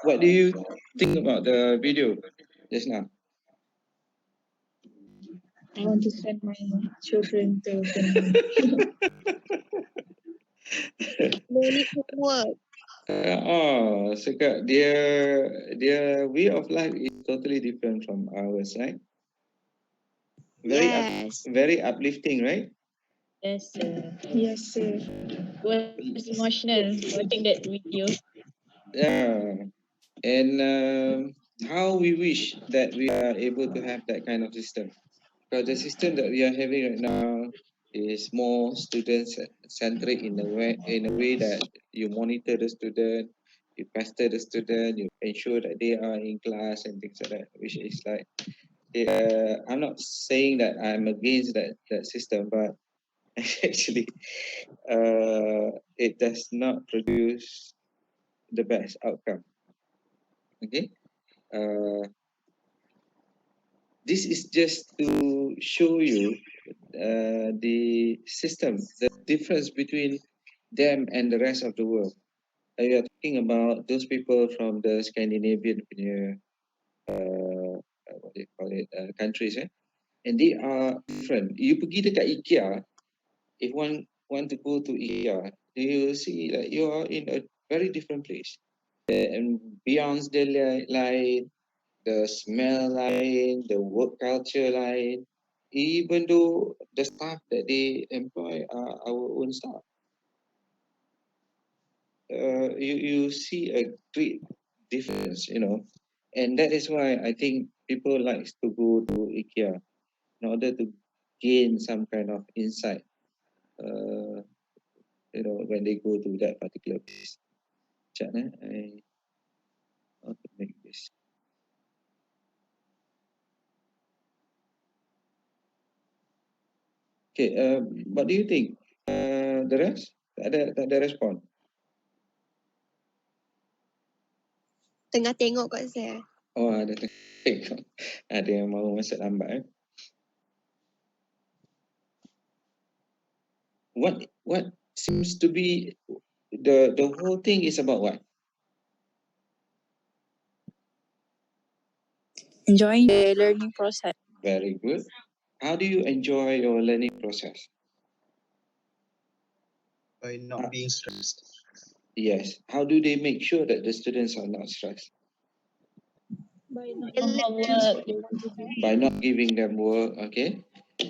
what do you think about the video just now? I want to send my children to Finland. No need homework. So their way of life is totally different from ours, right? Yes. Very uplifting, right? Yes, sir. Yes, sir. It was emotional watching that video. Yeah, and how we wish that we are able to have that kind of system. Because the system that we are having right now is more student centric in a way that you monitor the student, you pester the student, you ensure that they are in class and things like that, which is like I'm not saying that I'm against that system, but actually it does not produce the best outcome. Okay. This is just to show you the system, the difference between them and the rest of the world. You are talking about those people from the Scandinavian what do you call it, countries, and they are different. You pergi dekat IKEA, if one want to go to IKEA, you will see that you are in a very different place. The ambience the line, the smell line, the work culture line, even though the staff that they employ are our own staff. You see a great difference, and that is why I think people likes to go to IKEA in order to gain some kind of insight, when they go to that particular place. I want to make this. Okay, what do you think? The rest? Tak ada respon? Tengah tengok kat saya. Oh, ada tengok. Ada yang mau masuk lambat. What seems to be the whole thing is about what? Enjoying the learning process. Very good. How do you enjoy your learning process? By not being stressed. Yes. How do they make sure that the students are not stressed? By not homework, By not giving them work, okay.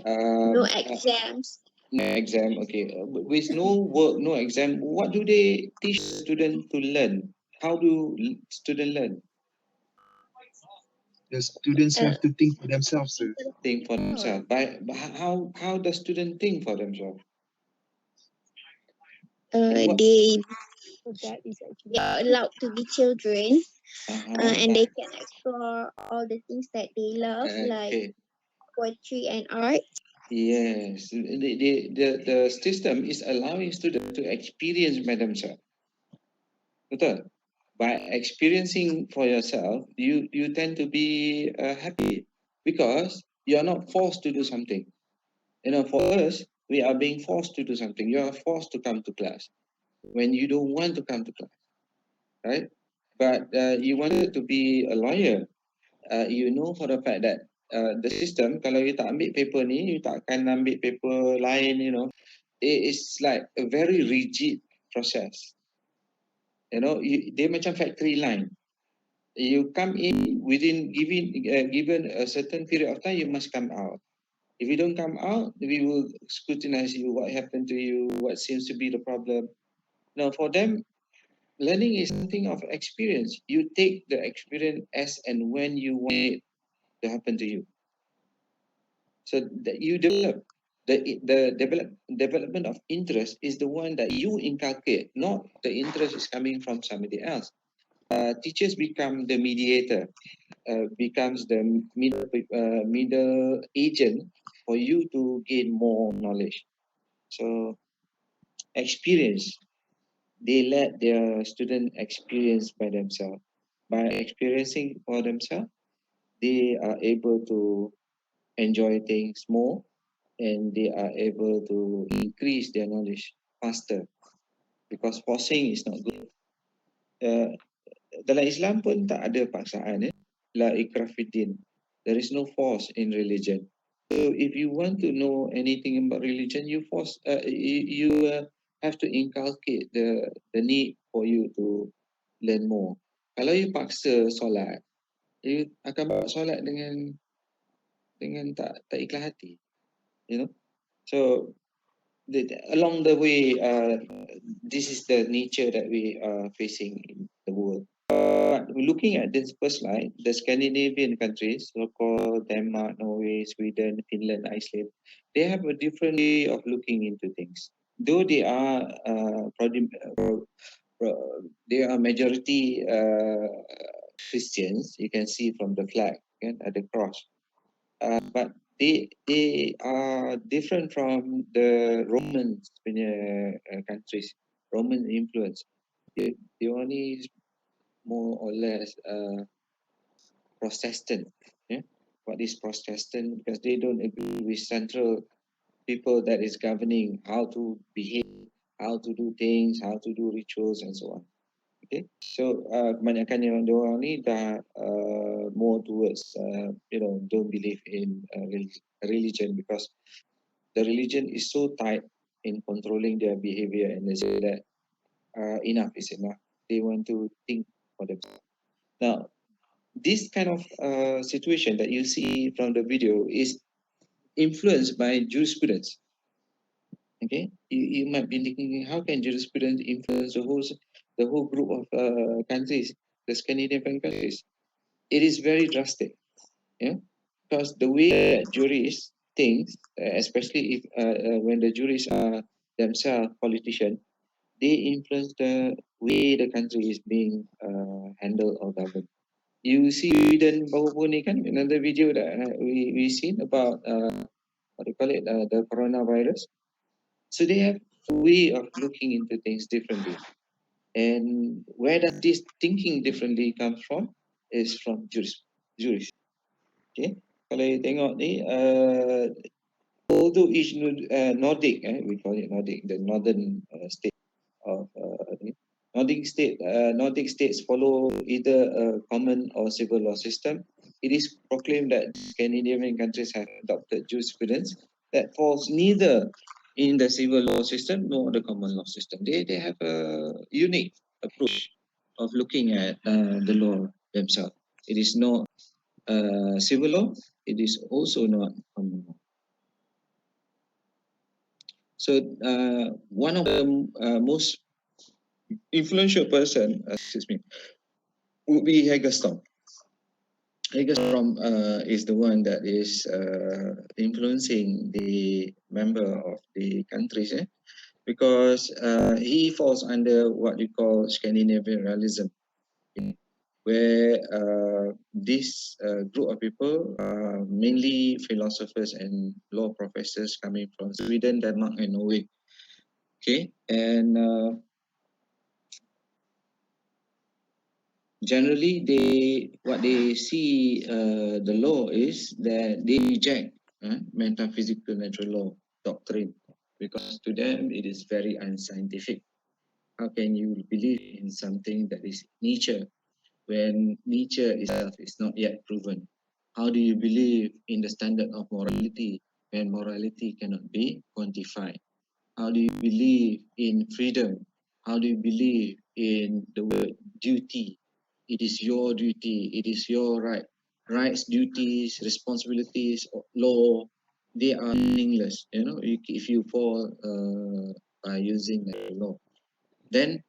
No exams. No exam, okay. With no work, no exam, what do they teach students to learn? How do students learn? The students have to think for themselves, sir. Think for themselves. But how does student think for themselves? They are allowed to be children, and they can explore all the things that they love, like poetry and art. Yes, the system is allowing students to experience by themselves. Betul? By experiencing for yourself, you tend to be happy because you are not forced to do something. For us, we are being forced to do something. You are forced to come to class when you don't want to come to class, right? But you wanted to be a lawyer. You know for the fact that the system, kalau you tak ambil paper ni, you tak akan ambil paper lain, it is like a very rigid process. Dia macam factory line. You come in within given a certain period of time, you must come out. If you don't come out, we will scrutinize you, what happened to you, what seems to be the problem. Now, for them, learning is something of experience. You take the experience as and when you want it to happen to you. So that you develop. The development of interest is the one that you inculcate, not the interest is coming from somebody else. Teachers become the mediator, becomes the middle agent for you to gain more knowledge. So experience, they let their student experience by themselves. By experiencing for themselves, they are able to enjoy things more, and they are able to increase their knowledge faster, because forcing is not good. dalam Islam pun tak ada paksaan, la ikrah fiddin. There is no force in religion. So if you want to know anything about religion, you have to inculcate the need for you to learn more. Kalau you paksa solat, you akan buat solat dengan tak ikhlas hati, you know. So along the way, this is the nature that we are facing in the world. But looking at this first slide, the Scandinavian countries, so-called Denmark, Norway, Sweden, Finland, Iceland, they have a different way of looking into things. Though they are majority Christians, you can see from the flag at the cross. But they are different from the Roman countries, Roman influence. They only more or less Protestant. Yeah? What is Protestant? Because they don't agree with central people that is governing how to behave, how to do things, how to do rituals and so on. Okay, so kebanyakan yang diorang ni dah more towards don't believe in religion, because the religion is so tight in controlling their behavior, and they say that enough is enough. They want to think for themselves. Now, this kind of situation that you see from the video is influenced by jurisprudence. Okay, you might be thinking, how can jurisprudence influence the whole group of countries, the Scandinavian countries? It is very drastic, yeah, because the way that juries think, especially if when the juries are themselves politicians, they influence the way the country is being handled or governed. You see Sweden baru ni kan, another video that we seen about what do you call it, the coronavirus. So they have a way of looking into things differently. And where does this thinking differently come from? Is from juris. Okay. Kalau you tengok ni, although each Nordic, we call it Nordic, the northern state of Nordic states follow either a common or civil law system. It is proclaimed that Scandinavian countries have adopted jurisprudence that falls neither in the civil law system nor the common law system. They have a unique approach of looking at the law themselves. It is not civil law. It is also not common law. So one of the most influential person, would be Gaston. Gaston is the one that is influencing the member of the countries, because he falls under what we call Scandinavian Realism, where this group of people are mainly philosophers and law professors coming from Sweden, Denmark, and Norway. Okay, and generally what they see the law is that they reject metaphysical natural law doctrine, because to them it is very unscientific. How can you believe in something that is nature when nature itself is not yet proven? How do you believe in the standard of morality when morality cannot be quantified? How do you believe in freedom? How do you believe in the word duty? It is your duty, it is your right. Rights, duties, responsibilities, law, they are meaningless, if you fall by using the law. Then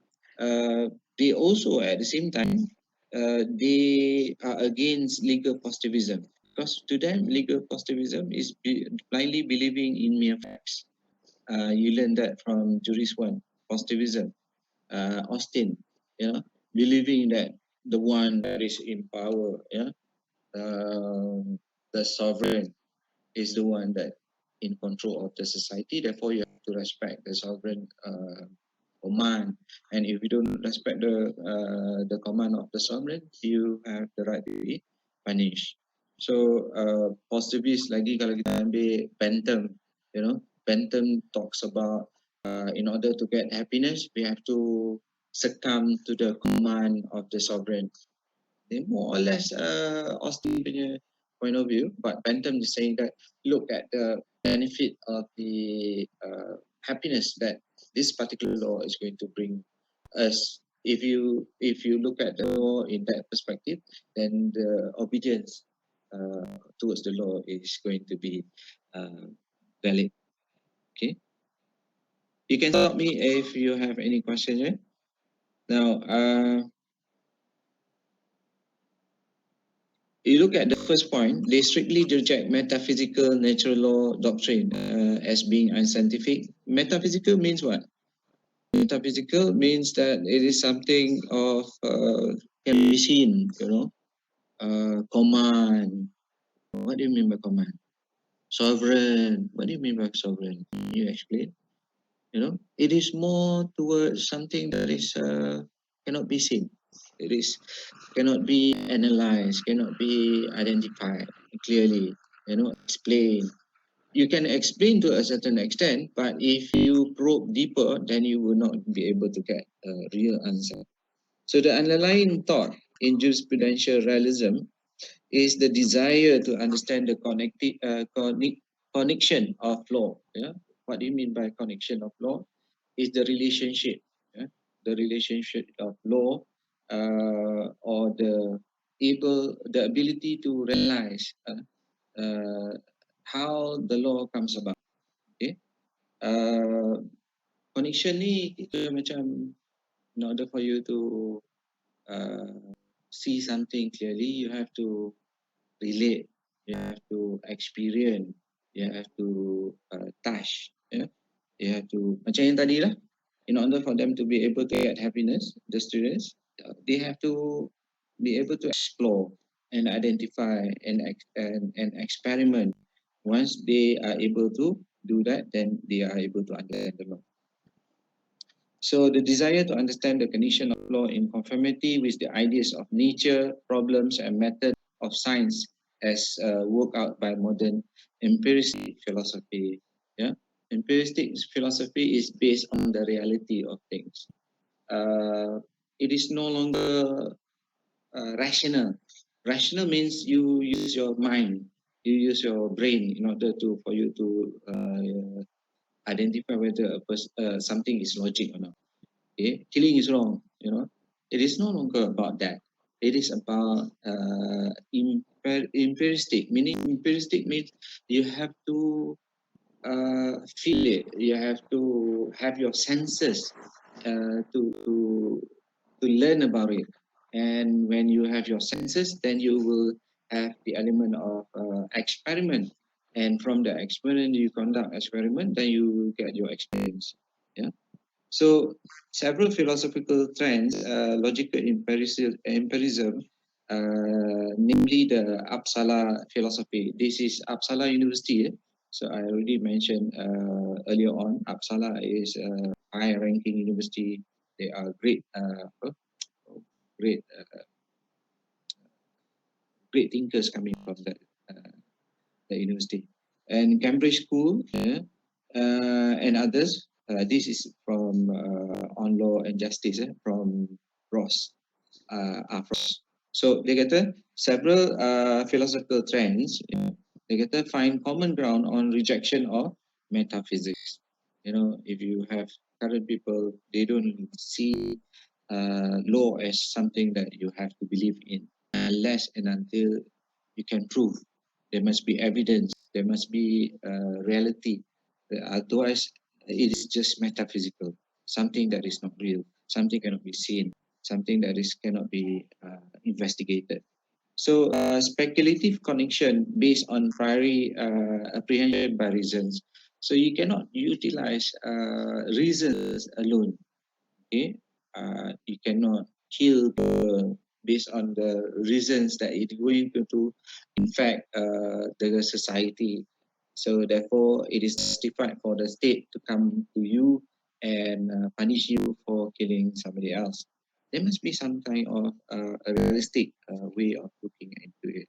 they also, at the same time, they are against legal positivism, because to them legal positivism is blindly believing in mere facts. You learn that from Juris 1, positivism. Austin, believing that the one that is in power, the sovereign is the one that in control of the society. Therefore, you have to respect the sovereign command. And if you don't respect the command of the sovereign, you have the right to be punished. So positivist lagi kalau kita ambil Bentham, Bentham talks about in order to get happiness, we have to succumb to the command of the sovereign. They more or less Austin punya point of view, but Bentham is saying that look at the benefit of the happiness that this particular law is going to bring us. If you look at the law in that perspective, then the obedience towards the law is going to be valid. Okay, you can stop me if you have any question. Yeah? Now, you look at the first point, they strictly reject metaphysical natural law doctrine as being unscientific. Metaphysical means what? Metaphysical means that it is something of can be seen, command. What do you mean by command? Sovereign. What do you mean by sovereign? Can you explain? It is more towards something that is cannot be seen. It is cannot be analyzed, cannot be identified clearly, explain. You can explain to a certain extent, but if you probe deeper, then you will not be able to get a real answer. So the underlying thought in jurisprudential realism is the desire to understand the connection of law. Yeah? What do you mean by connection of law? Is the relationship, the relationship of law or the ability to realize how the law comes about. Okay, connection ni kita macam in order for you to see something clearly, you have to relate, you have to experience, you have to touch, you have to macam yang tadi lah. In order for them to be able to get happiness, the students, they have to be able to explore and identify and experiment. Once they are able to do that, then they are able to understand the law. So the desire to understand the condition of law in conformity with the ideas of nature, problems, and method of science as worked out by modern empiricistic philosophy. Yeah, empiricistic philosophy is based on the reality of things. It is no longer rational. Rational means you use your mind, you use your brain in order for you to identify whether something is logic or not. Okay, killing is wrong. It is no longer about that. It is about empiristic. Meaning empiristic means you have to feel it. You have to have your senses to learn about it. And when you have your senses, then you will have the element of experiment. And from the experiment, you conduct experiment, then you will get your experience. Yeah. So several philosophical trends, logical empirism, namely the Uppsala philosophy. This is Uppsala University. So I already mentioned earlier on, Uppsala is a high-ranking university. They are great, great thinkers coming from the university. And Cambridge School and others. This is from On Law and Justice from Ross. Ross. So they kata several philosophical trends. They kata find common ground on rejection of metaphysics. If you have current people, they don't see law as something that you have to believe in unless and until you can prove. There must be evidence. There must be reality. Otherwise, it is just metaphysical, something that is not real, something cannot be seen, something that cannot be investigated. So speculative connection based on priori apprehension by reasons. So you cannot utilize reasons alone. Okay, you cannot kill based on the reasons that it's going to infect the society. So therefore, it is justified for the state to come to you and punish you for killing somebody else. There must be some kind of a realistic way of looking into it.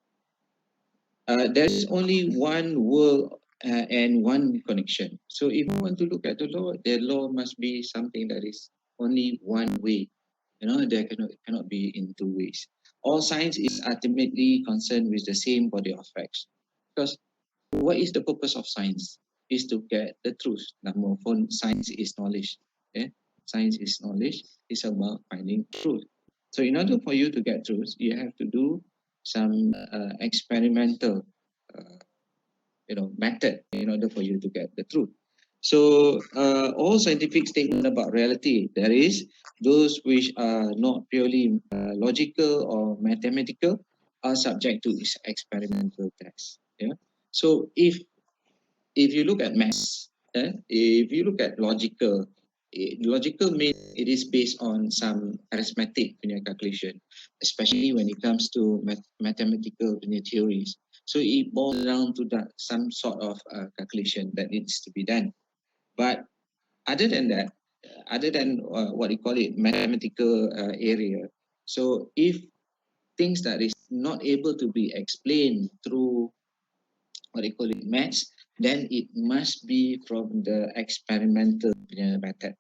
There is only one world and one connection. So if you want to look at the law must be something that is only one way. There cannot be in two ways. All science is ultimately concerned with the same body of facts. Because what is the purpose of science? Is to get the truth. Number one, science is knowledge. Okay? Science is knowledge. It's about finding truth. So in order for you to get truth, you have to do some experimental method in order for you to get the truth. So all scientific statement about reality, there is those which are not purely logical or mathematical, are subject to experimental tests. Yeah. So if you look at maths, if you look at logical, logical means it is based on some arithmetic calculation, especially when it comes to mathematical theories. So it boils down to that some sort of calculation that needs to be done. But other than that, other than what you call it mathematical area, so if things that is not able to be explained through what they call it maths, then it must be from the experimental method.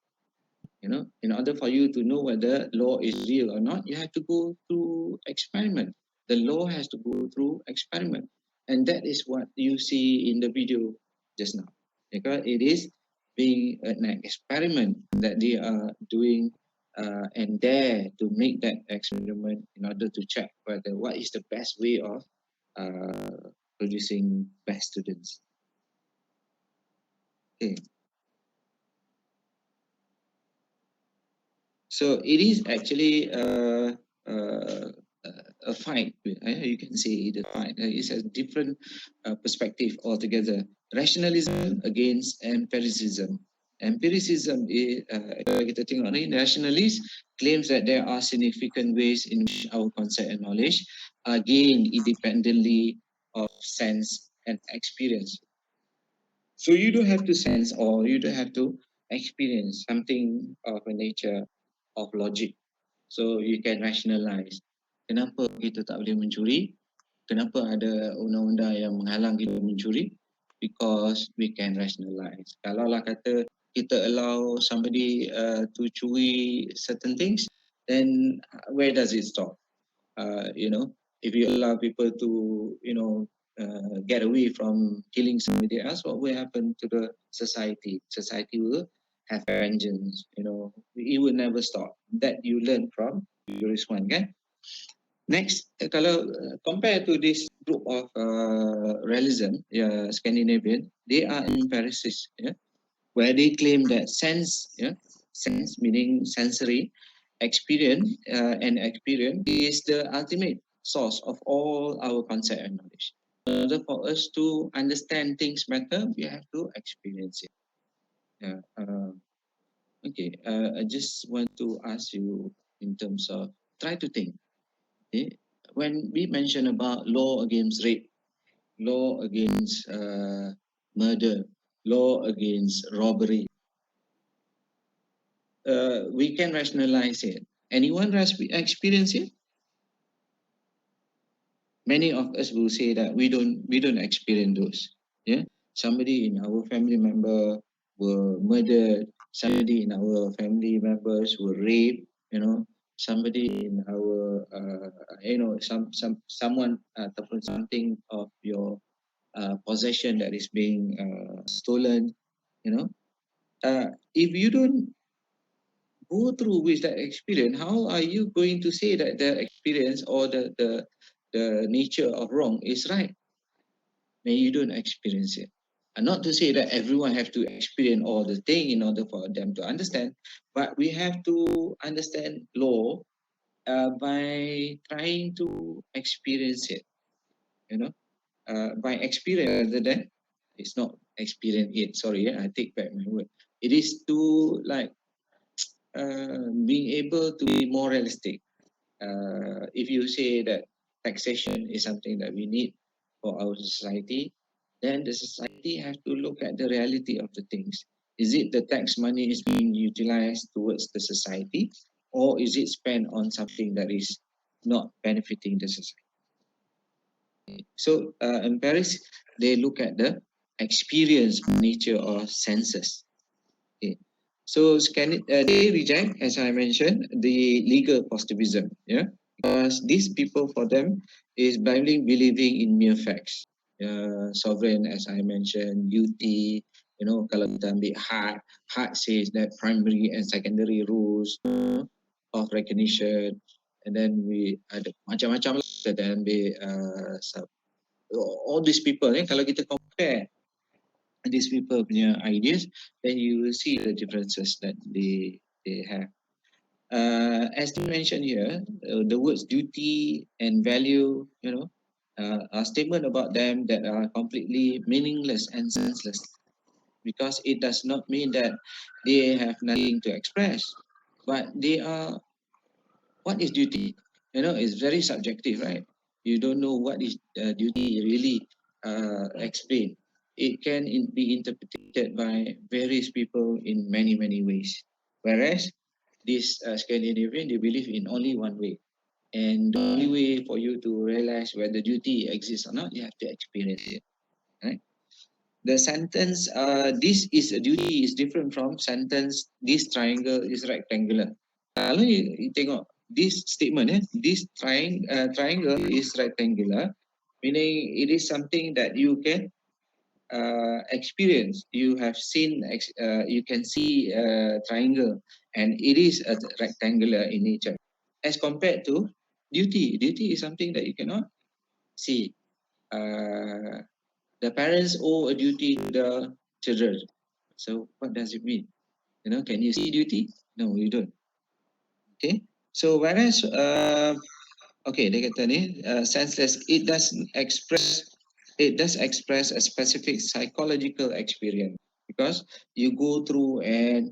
In order for you to know whether law is real or not, you have to go through experiment. The law has to go through experiment, and that is what you see in the video just now, because it is being an experiment that they are doing, and dare to make that experiment in order to check whether what is the best way of producing best students. Okay. So it is actually a fight. You can say the fight. It's a different perspective altogether. Rationalism against empiricism. Empiricism is kita tengok ni, rationalist claims that there are significant ways in which our concept and knowledge are gained independently of sense and experience. So you don't have to sense or you don't have to experience something of a nature of logic. So you can rationalize. Kenapa kita tak boleh mencuri? Kenapa ada undang-undang yang menghalang kita mencuri? Because we can rationalize. Kalau lah kata kita allow somebody to curi certain things, then where does it stop? If you allow people to, get away from killing somebody else, what will happen to the society? Society will have vengeance. It will never stop. That you learn from Juris One, okay? Next, kalau compare to this group of realism, Scandinavian, they are empiricists, where they claim that sense meaning sensory experience, and experience is the ultimate source of all our concept and knowledge. In order for us to understand things better, we have to experience it. Okay, I just want to ask you in terms of, try to think. Okay? When we mention about law against rape, law against murder, law against robbery, we can rationalize it. Anyone experience it? Many of us will say that we don't experience those. Yeah, somebody in our family member were murdered. Somebody in our family members were raped. Somebody in our someone ataupun something of your possession that is being stolen. If you don't go through with that experience, how are you going to say that the experience or the nature of wrong is right when you don't experience it? And not to say that everyone have to experience all the thing in order for them to understand, but we have to understand law by trying to experience it, by experience rather than, it's not experience it, sorry, I take back my word. It is to being able to be more realistic. If you say that taxation is something that we need for our society, then the society has to look at the reality of the things. Is it the tax money is being utilized towards the society, or is it spent on something that is not benefiting the society? So in Paris, they look at the experience nature of senses. Okay. So they reject, as I mentioned, the legal positivism, yeah, because these people, for them, is blindly believing in mere facts. Sovereign, as I mentioned, duty, kalau kita ambil heart says that primary and secondary rules of recognition, and then we ada macam-macam lah kita ambil all these people, kalau kita compare these people punya ideas, then you will see the differences that they have. As you mentioned here, the words duty and value, are statement about them that are completely meaningless and senseless, because it does not mean that they have nothing to express, but they are. What is duty? It's very subjective, right? You don't know what is duty really explained. It can be interpreted by various people in many, many ways. Whereas this Scandinavian, they believe in only one way. And the only way for you to realize whether duty exists or not, you have to experience it, right? The sentence, this is a duty, is different from sentence, this triangle is rectangular. Kalau you tengok this statement, this triangle is rectangular, meaning it is something that you can experience. You have seen, you can see a triangle, and it is a rectangular in nature. As compared to duty, duty is something that you cannot see. The parents owe a duty to the children. So what does it mean? Can you see duty? No, you don't. Okay. So whereas okay, dia kata ni senseless, it does express a specific psychological experience, because you go through and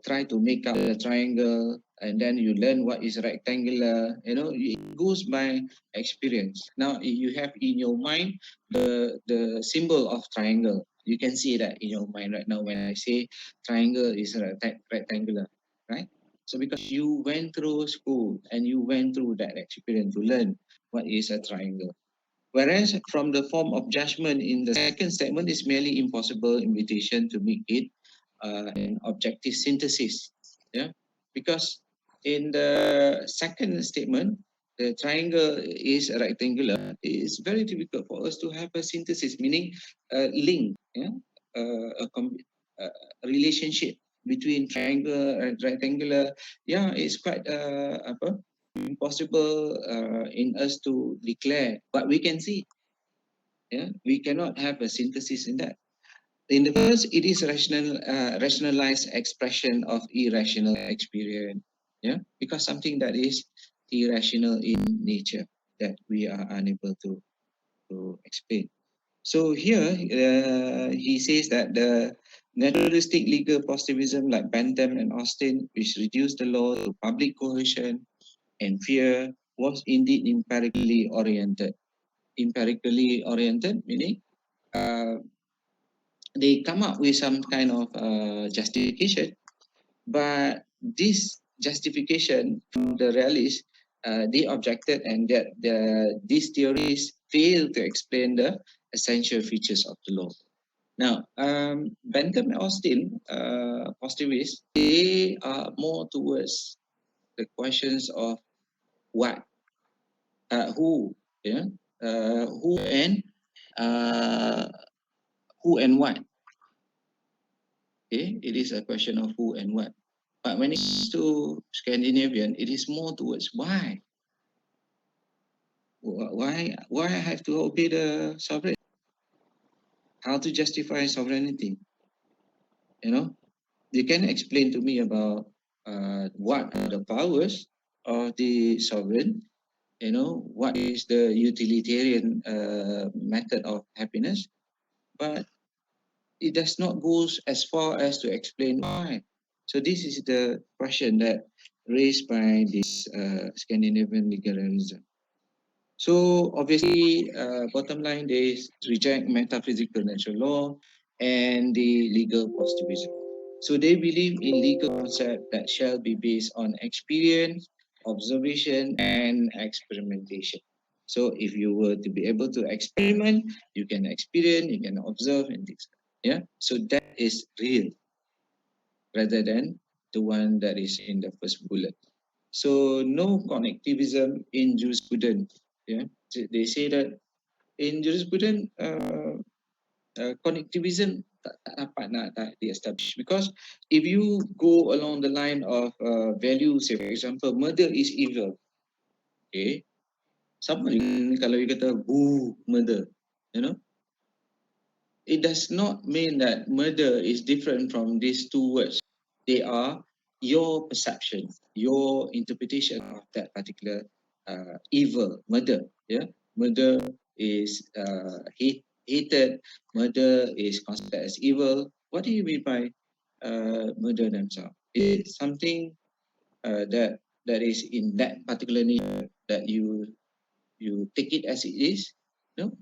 try to make up the triangle, and then you learn what is rectangular. It goes by experience. Now you have in your mind the symbol of triangle. You can see that in your mind right now when I say triangle is rectangular, right? So because you went through school and you went through that experience to learn what is a triangle. Whereas from the form of judgment in the second statement is merely impossible invitation to make it an objective synthesis. Yeah, because in the second statement, the triangle is rectangular. It's very difficult for us to have a synthesis, meaning a link, a relationship between triangle and rectangular. Yeah, it's quite impossible in us to declare, but we can see. Yeah, we cannot have a synthesis in that. In the first, it is rationalized expression of irrational experience. Yeah, because something that is irrational in nature that we are unable to explain. So here he says that the naturalistic legal positivism like Bentham and Austin, which reduced the law to public coercion and fear, was indeed empirically oriented. Empirically oriented meaning they come up with some kind of justification, but this justification from the realists, they objected, and that these theories fail to explain the essential features of the law. Now, Bentham and Austin, positivists, they are more towards the questions of what, who, who and what. Okay, it is a question of who and what. But when it comes to Scandinavian, it is more towards why. Why I have to obey the sovereign? How to justify sovereignty? You can explain to me about what are the powers of the sovereign. What is the utilitarian method of happiness, but it does not go as far as to explain why. So this is the question that raised by this Scandinavian legalism. So obviously, bottom line, they reject metaphysical natural law and the legal positivism. So they believe in legal concept that shall be based on experience, observation, and experimentation. So if you were to be able to experiment, you can experience, you can observe, and things. Yeah. So that is real. rather than the one that is in the first bullet. So no connectivism in jurisprudence. Yeah, they say that in jurisprudence, connectivism tak dapat nak di-establish, because if you go along the line of value, say for example, murder is evil. Okay, sama kalau you kata murder, you know, it does not mean that murder is different from these two words. They are your perception, your interpretation of that particular evil, murder. Yeah, murder is hated. Murder is considered as evil. What do you mean by murder themselves? It's something that is in that particular nature that you take it as it is. No,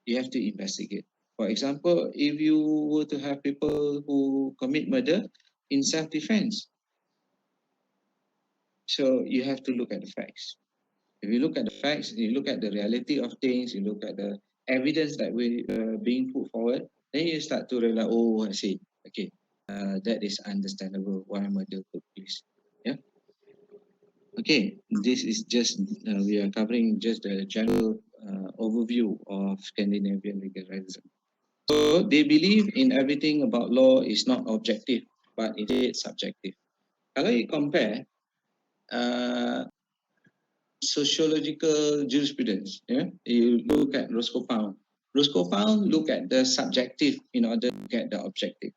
you have to investigate. For example, if you were to have people who commit murder in self-defense, so you have to look at the facts. If you look at the facts, you look at the reality of things, you look at the evidence that we being put forward, then you start to realize, oh, I see, okay, that is understandable why murder took place. Yeah. Okay, this is just we are covering just the general overview of Scandinavian legalism. So they believe in everything about law is not objective, but it is subjective. Kalau you compare sociological jurisprudence, yeah, you look at Roscoe Pound. Roscoe Pound look at the subjective in order to get the objective.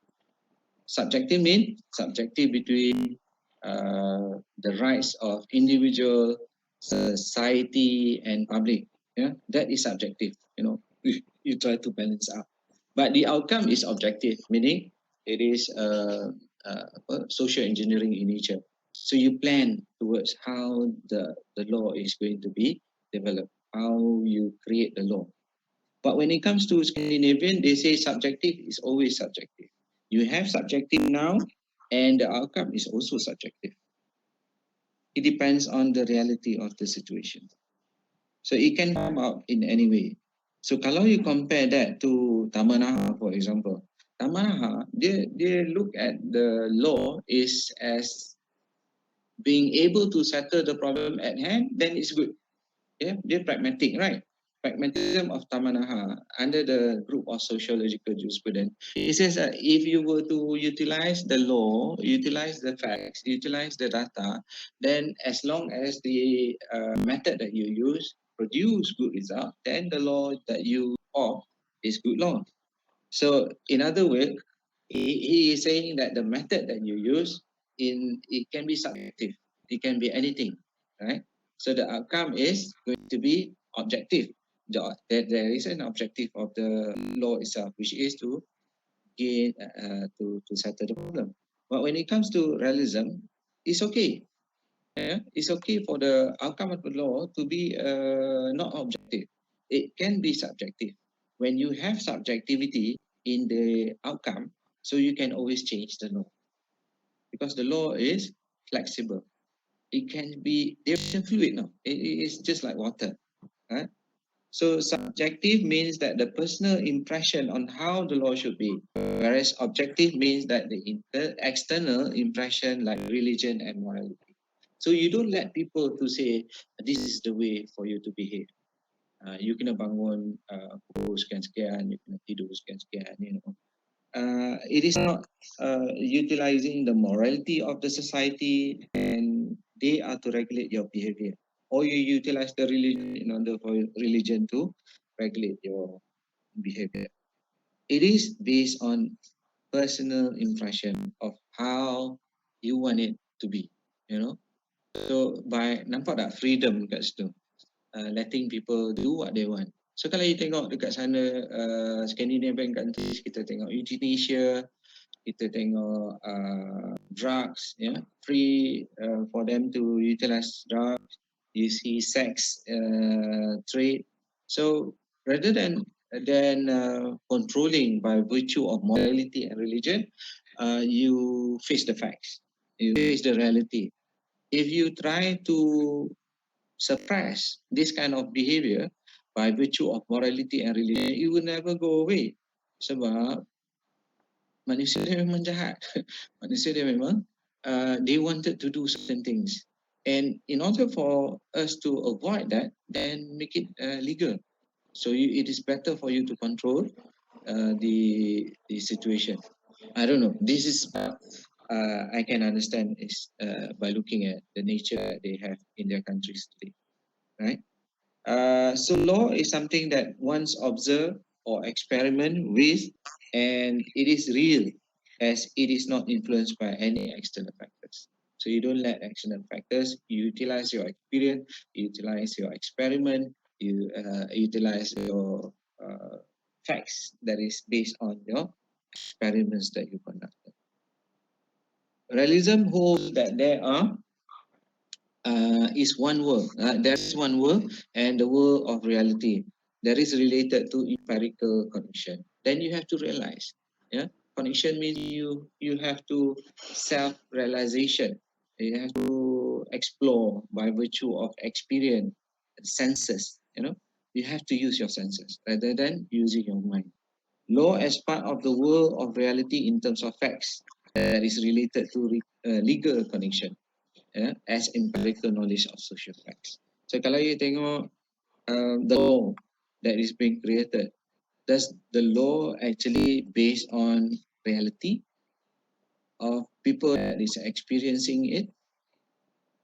Subjective means subjective between the rights of individual, society, and public. Yeah, that is subjective. You know, you try to balance out. But the outcome is objective, meaning it is social engineering in nature. So you plan towards how the law is going to be developed, how you create the law. But when it comes to Scandinavian, they say subjective is always subjective. You have subjective now, and the outcome is also subjective. It depends on the reality of the situation. So it can come out in any way. So kalau you compare that to Tamanaha, for example, Tamanaha, they look at the law is as being able to settle the problem at hand, then it's good. Yeah, they're pragmatic, right? Pragmatism of Tamanaha under the group of sociological jurisprudence. It says that if you were to utilize the law, utilize the facts, utilize the data, then as long as the method that you use produce good result, then the law that you opt is good law. So in other words, he is saying that the method that you use it can be subjective. It can be anything, right? So the outcome is going to be objective. There is an objective of the law itself, which is to gain to settle the problem. But when it comes to realism, it's okay. Yeah? It's okay for the outcome of the law to be not objective. It can be subjective. When you have subjectivity in the outcome, so you can always change the law because the law is flexible. It can be there's a fluid now. It is just like water, right? So subjective means that the personal impression on how the law should be, whereas objective means that the external impression like religion and morality. So you don't let people to say this is the way for you to behave. You kena bangun pukul sekian-sekian, you kena tidur sekian-sekian, you know. It is not utilizing the morality of the society and they are to regulate your behavior. Or you utilize the religion in order for religion to regulate your behavior. It is based on personal impression of how you want it to be, you know. So by nampak tak freedom kat situ, letting people do what they want. So kalau you tengok dekat sana Scandinavian countries, kita tengok euthanasia, kita tengok drugs, yeah, free for them to utilize drugs. You see sex trade. So rather than controlling by virtue of morality and religion, you face the facts, you face the reality. If you try to suppress this kind of behavior by virtue of morality and religion, it will never go away. Sebab Manusia dia memang jahat. Manusia dia memang they wanted to do certain things. And in order for us to avoid that, then make it legal. So it is better for you to control the situation. I don't know. This is I can understand is by looking at the nature that they have in their countries today, right? So law is something that once observe or experiment with, and it is real as it is not influenced by any external factors. So you don't let external factors, you utilize your experience, you utilize your experiment, you utilize your facts that is based on your experiments that you conducted. Realism holds that there are is one world. There is one world, and the world of reality that is related to empirical connection. Then you have to realize, yeah, connection means you have to self-realization. You have to explore by virtue of experience, senses. You have to use your senses rather than using your mind. Law as part of the world of reality in terms of facts that is related to legal connection, as empirical knowledge of social facts. So kalau you tengok the law that is being created, does the law actually based on reality of people that is experiencing it?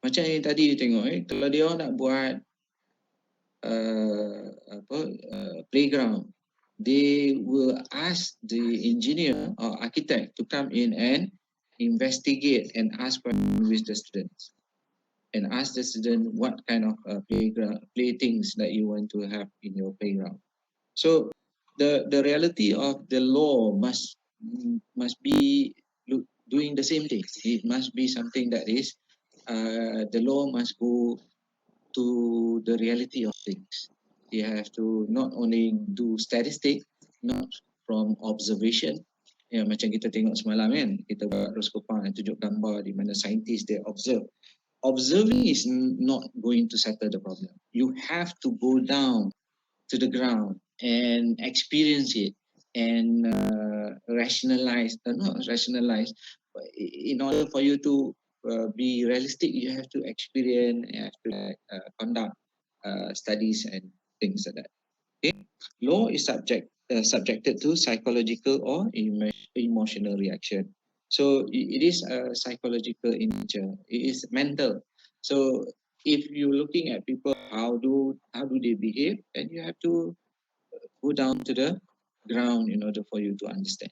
Macam yang tadi you tengok, kalau dia nak buat playground, they will ask the engineer or architect to come in and investigate and ask questions with the students, and ask the student what kind of play things that you want to have in your playground. So the reality of the law must be doing the same thing. It must be something that is the law must go to the reality of things. You have to not only do statistic, not from observation. Ya, macam kita tengok semalam kan, kita buat roskopa yang tunjuk gambar di mana saintis dia observe. Observing is not going to settle the problem. You have to go down to the ground and experience it and rationalize, not rationalize, but in order for you to be realistic, you have to experience, you have to conduct studies and things like that. Okay? Law is subjected to psychological or emotional reaction. So it is psychological in nature. It is mental. So if you're looking at people, how do they behave, then you have to go down to the ground in order for you to understand.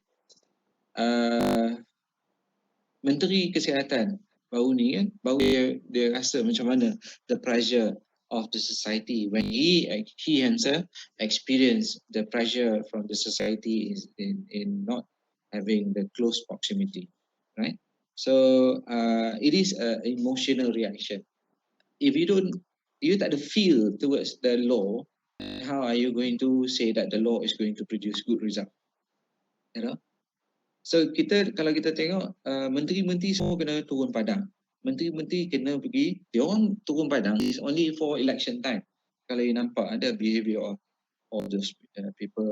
Menteri Kesihatan baru ni kan, baru dia rasa macam mana the pressure of the society when he himself experience the pressure from the society is in not having the close proximity, right? So it is an emotional reaction. If you tak ada feel towards the law, how are you going to say that the law is going to produce good result? You know? So kalau kita tengok menteri-menteri semua kena turun padang. Menteri-menteri kena pergi, dia orang turun padang is only for election time. Kalau you nampak ada behavior of all those people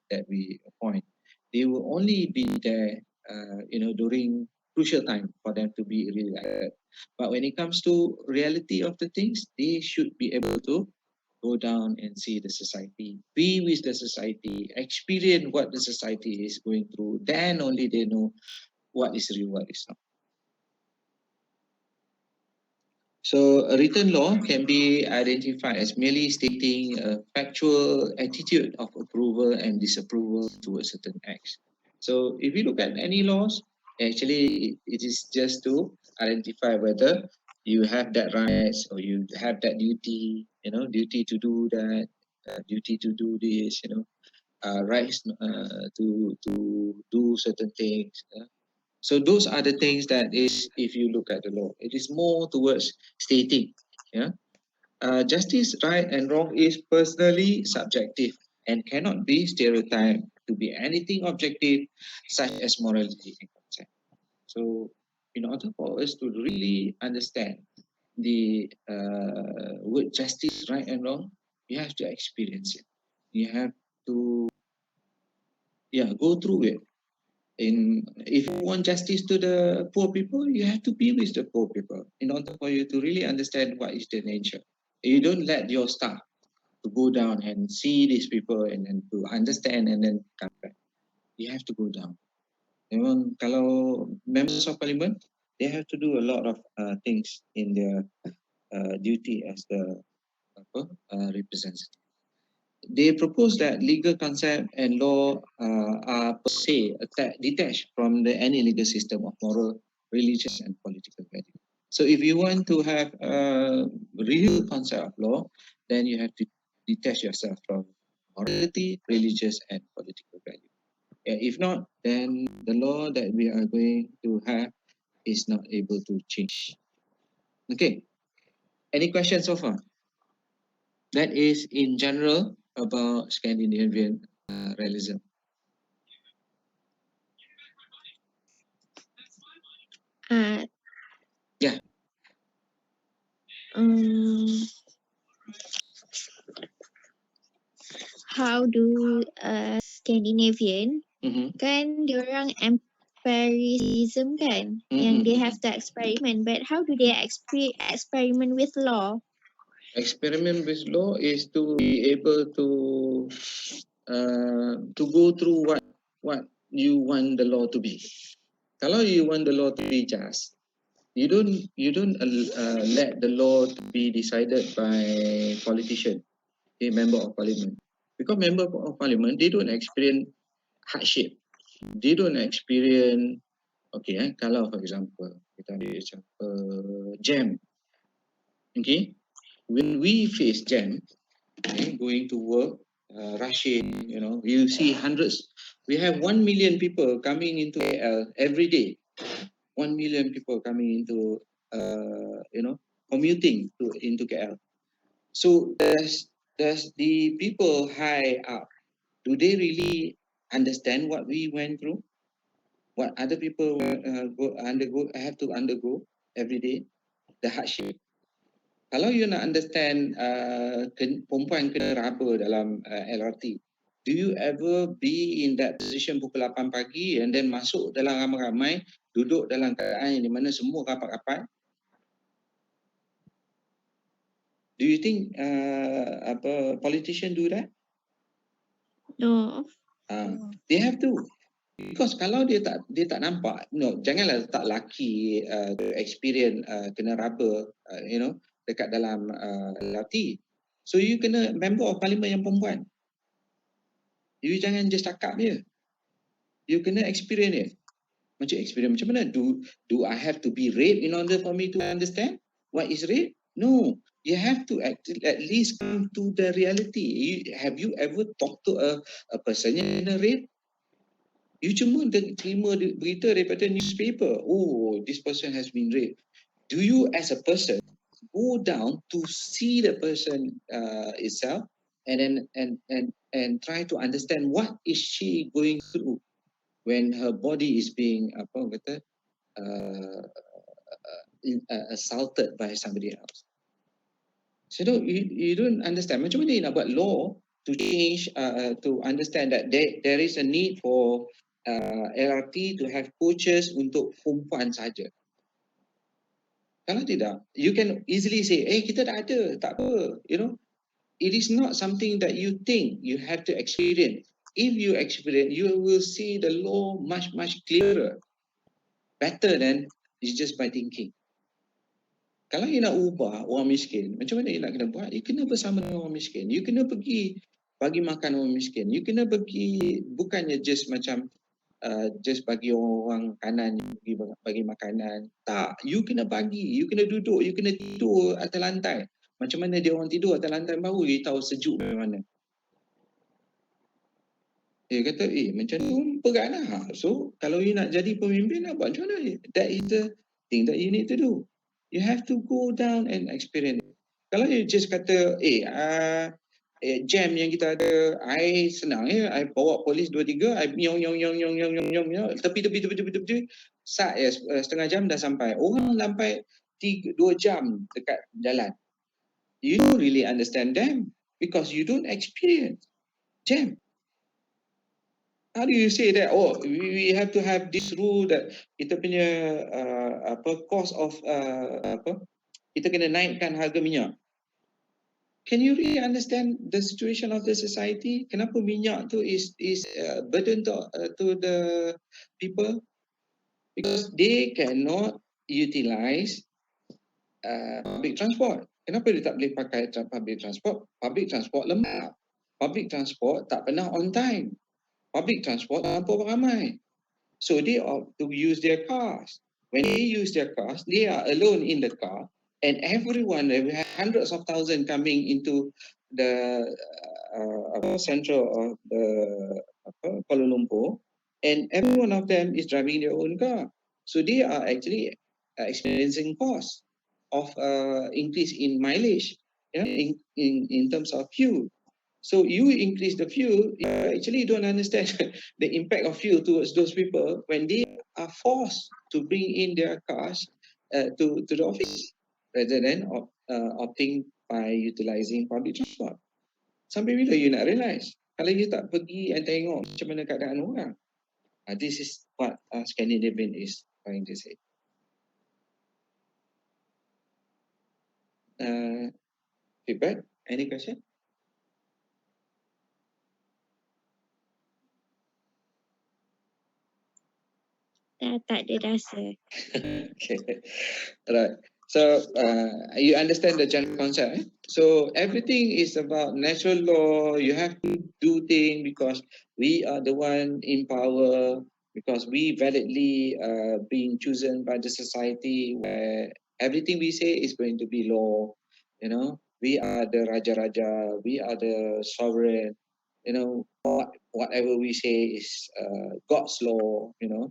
that we appoint, they will only be there during crucial time for them to be re-elected. But when it comes to reality of the things, they should be able to go down and see the society, be with the society, experience what the society is going through. Then only they know what is real, what is not. So a written law can be identified as merely stating a factual attitude of approval and disapproval towards certain acts. So if you look at any laws, actually it is just to identify whether you have that rights or you have that duty, duty to do that, duty to do this, rights to do certain things. So those are the things that is, if you look at the law, it is more towards stating. Justice, right and wrong is personally subjective and cannot be stereotyped to be anything objective, such as morality and consent. So in order for us to really understand the word justice, right and wrong, you have to experience it. You have to go through it. If you want justice to the poor people, you have to be with the poor people in order for you to really understand what is the nature. You don't let your staff to go down and see these people and then to understand and then come back. You have to go down. Memang kalau members of parliament, they have to do a lot of things in their duty as the representative. They propose that legal concept and law are per se detached from any legal system of moral, religious, and political value. So if you want to have a real concept of law, then you have to detach yourself from morality, religious, and political value. If not, then the law that we are going to have is not able to change. Okay. Any questions so far? That is in general about Scandinavian realism. Yeah. How do Scandinavian kan diorang empiricism kan yang they have to experiment, but how do they experiment with law? Experiment with law is to be able to go through what you want the law to be. Kalau you want the law to be just, you don't let the law to be decided by politician, a member of parliament, because member of parliament, they don't experience hardship, they don't experience kalau for example kita ambil example jam, okay, when we face jam, going to work, rushing, you see hundreds, we have 1 million people coming into KL every day, 1 million people coming into commuting into KL. So does the people high up, do they really understand what we went through, what other people have to undergo every day, the hardship? Kalau you nak understand perempuan kena raba dalam LRT, do you ever be in that position pukul 8 pagi and then masuk dalam ramai-ramai, duduk dalam keadaan yang di mana semua rapat-rapat? Do you think politician do that? No. They have to. Because kalau dia tak nampak, janganlah tak laki experience kena raba, dekat dalam LRT. So you kena member of parliament yang perempuan. You jangan just cakap je. You kena experience it. Macam mana? Do I have to be raped in order for me to understand what is rape? No. You have to at least come to the reality. Have you ever talked to a person yang kena rape? You cuma terima berita daripada newspaper. Oh, this person has been raped. Do you as a person go down to see the person itself and then and try to understand what is she going through when her body is being assaulted by somebody else? So you don't understand. Macam mana nak buat law to change to understand that there is a need for LRT to have coaches untuk perempuan saja. Kalau tidak, you can easily say, kita dah ada, tak apa, It is not something that you think, you have to experience. If you experience, you will see the law much, much clearer, better than it's just by thinking. Kalau you nak ubah orang miskin, macam mana you nak kena buat? You kena bersama dengan orang miskin. You kena pergi bagi makan orang miskin. You kena pergi, bukannya just macam just bagi orang kanan, you pergi bagi makanan. Tak, you kena bagi, you kena duduk, you kena tidur atas lantai. Macam mana dia orang tidur atas lantai baru dia tahu sejuk dari mana. Dia kata, macam tu pegang lah. So, kalau you nak jadi pemimpin, nak buat macam mana? That is the thing that you need to do. You have to go down and experience it. Kalau you just kata, jam yang kita ada, I senang I bawa polis 2-3, I nyong, tepi, setengah jam dah sampai. Orang sampai 2 jam dekat jalan. You don't really understand them because you don't experience jam. How do you say that? Oh, we have to have this rule that kita punya cost of kita kena naikkan harga minyak. Can you really understand the situation of the society? Kenapa minyak tu is burden to the people? Because they cannot utilize public transport. Kenapa dia tak boleh pakai public transport? Public transport lemah. Public transport tak pernah on time. Public transport terlampau ramai. So they opt to use their cars. When they use their cars, they are alone in the car, and everyone, we have hundreds of thousands coming into the central of the Kuala Lumpur, and every one of them is driving their own car. So they are actually experiencing cost of increase in mileage, yeah, in terms of fuel. So you increase the fuel, you actually don't understand the impact of fuel towards those people when they are forced to bring in their cars to the office rather than opting by utilizing public transport. Sampai bila you nak realise? Kalau you tak pergi and tengok macam mana keadaan orang. This is what Scandinavian is trying to say. Feedback? Any question? Tak ada rasa. Okay, right. So you understand the general concept. Eh? So everything is about natural law. You have to do things because we are the one in power, because we validly being chosen by the society where everything we say is going to be law. You know, we are the Raja, we are the sovereign. You know, whatever we say is God's law. You know.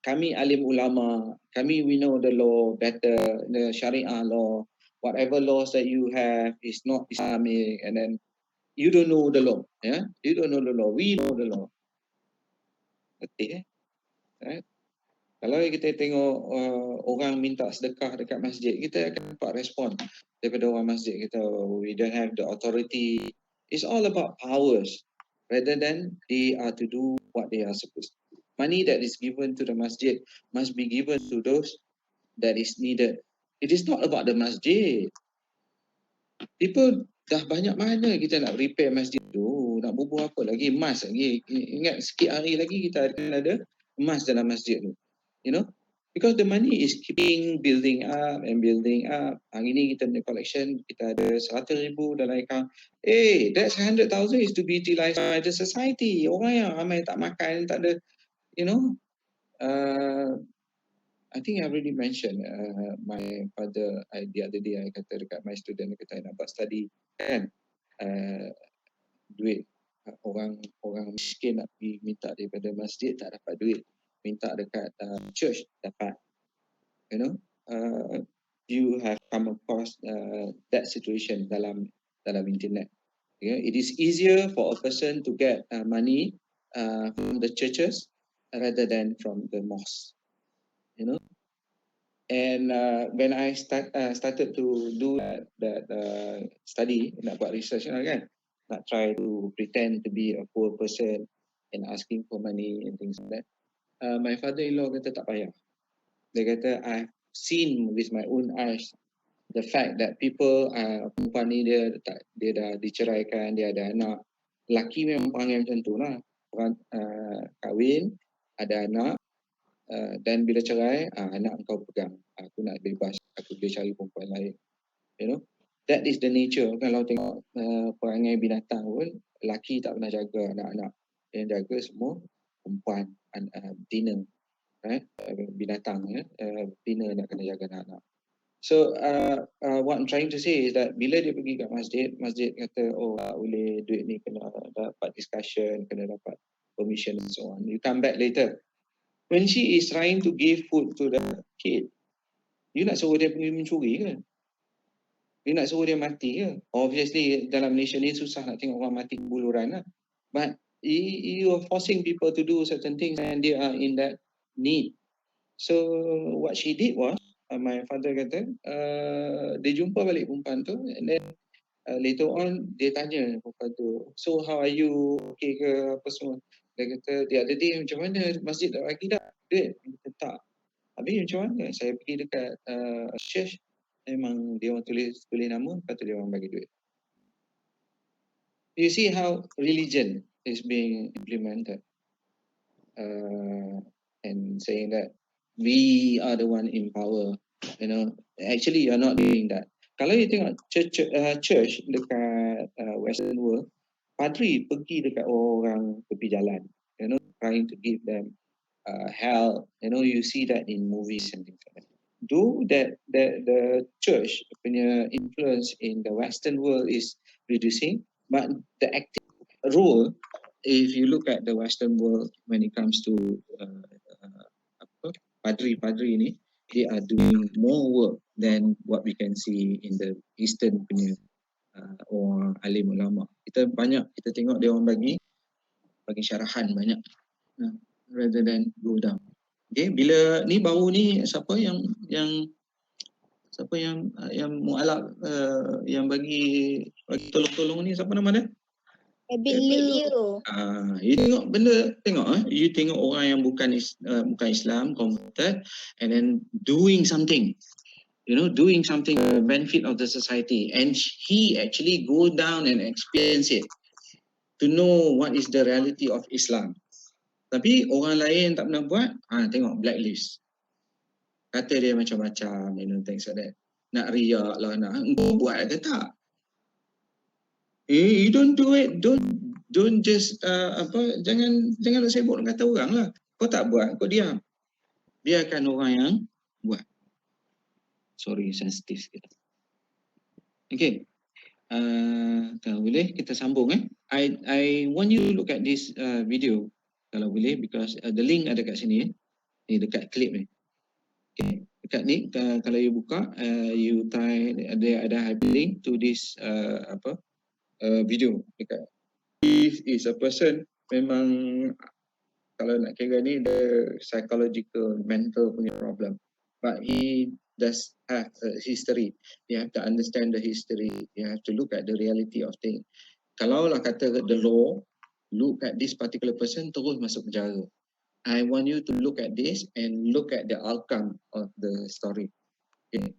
Kami alim ulama, kami we know the law better, the Sharia law, whatever laws that you have is not Islamic, and then you don't know the law, yeah, you don't know the law, we know the law. Okay, right? Kalau kita tengok orang minta sedekah dekat masjid, kita akan dapat respon daripada orang masjid kita, we don't have the authority. It's all about powers rather than they are to do what they are supposed to. Money that is given to the masjid must be given to those that is needed. It is not about the masjid. People dah banyak mana kita nak repair masjid tu, nak bubuh apa lagi, emas lagi. Ingat sikit hari lagi kita akan ada emas dalam masjid tu. You know, because the money is keeping building up and building up. Hari ni kita punya collection, kita ada 100,000 dalam account. That's 100,000 is to be utilized by the society. Orang yang ramai tak makan, tak ada, you know. I think I already mentioned my father, the other day I kata dekat my student, kata nak buat study kan, duit orang miskin nak pergi minta daripada masjid tak dapat duit, minta dekat church dapat. You know, you have come across that situation dalam internet. Yeah, it is easier for a person to get money from the churches rather than from the mosque. You know, and when I started to do that study, nak buat research kan, nak try to pretend to be a poor person and asking for money and things like that. My father-in-law kata tak payah. Dia kata I've seen with my own eyes the fact that people perempuan ni dia dah diceraikan, dia ada anak. Lelaki memang perangai macam tu lah. Kahwin, ada anak, dan bila cerai, anak kau pegang. Aku nak bebas, aku boleh cari perempuan lain. You know, that is the nature. Kalau tengok perangai binatang pun, lelaki tak pernah jaga anak-anak. Yang jaga semua perempuan, betina, right? Binatang, betina nak kena jaga anak-anak. So what I'm trying to say is that bila dia pergi kat masjid kata, oh boleh duit ni kena dapat discussion, kena dapat permission and so on. You come back later. When she is trying to give food to the kid, you nak suruh dia pergi mencuri ke? You nak suruh dia mati ke? Obviously dalam Malaysia ni susah nak tengok orang mati buluran lah. But you are forcing people to do certain things and they are in that need. So what she did was, my father kata, dia jumpa balik perempuan tu, and then later on dia tanya perempuan tu, so how are you, okay ke apa semua. Dia kata, the other day macam mana masjid tak bagi dah duit? Dia kata, tak. Habis macam mana? Saya pergi dekat church, memang dia orang tulis nama, kata dia orang bagi duit. You see how religion is being implemented and saying that we are the one in power. You know, actually you are not doing that. Kalau you tengok church dekat Western world, padri pergi dekat orang tepi jalan, you know, trying to give them help. You know, you see that in movies and things like that. Though that the church punya influence in the Western world is reducing, but the active role, if you look at the Western world when it comes to padri ni, they are doing more work than what we can see in the Eastern punya orang alim ulama. Kita tengok dia orang bagi syarahan banyak rather than go down. Okay, bila ni baru ni siapa yang mualaf yang bagi tolong-tolong ni, siapa nama dia? You tengok you tengok orang yang bukan Islam converted and then doing something, doing something for the benefit of the society, and he actually go down and experience it to know what is the reality of Islam. Tapi orang lain tak pernah buat, tengok blacklist. Kata dia macam-macam, things like that. Nak riak lah, engkau buat ke tak? You don't do it, don't just jangan nak sibuk dengan kata orang lah. Kau tak buat, kau diam. Biarkan orang yang buat. Sorry, sensitif sikit. Okay. Kalau boleh kita sambung I want you to look at this video kalau boleh, because the link ada kat sini ni dekat klip ni. Okay. Dekat ni kalau you buka you type, ada hyperlink to this video dekat. If is a person memang kalau nak kira ni the psychological mental punya problem, but he does have a history. You have to understand the history. You have to look at the reality of things. Kalau lah kata the law, look at this particular person terus masuk penjara. I want you to look at this and look at the outcome of the story. Okay.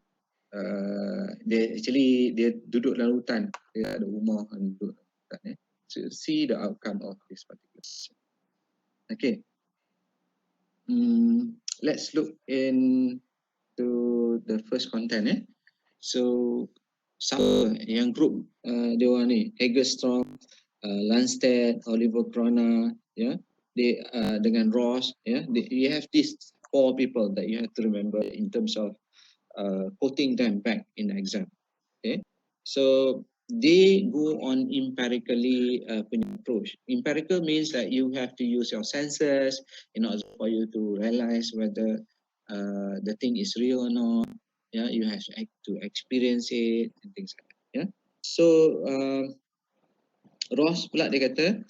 Dia duduk dalam hutan, dia ada rumah dan duduk dalam hutan. So see the outcome of this particular person. Okay. Let's look into the first content. So siapa yang group dia orang ni, Gaston, Landstedt, Oliver Crona, they dengan Ross, you have these 4 people that you have to remember in terms of quoting them back in the exam. Okay, so they go on empirically approach. Empirical means that you have to use your senses in order for you to realize whether the thing is real or not. You have to experience it and things like that. So Ross pula dia kata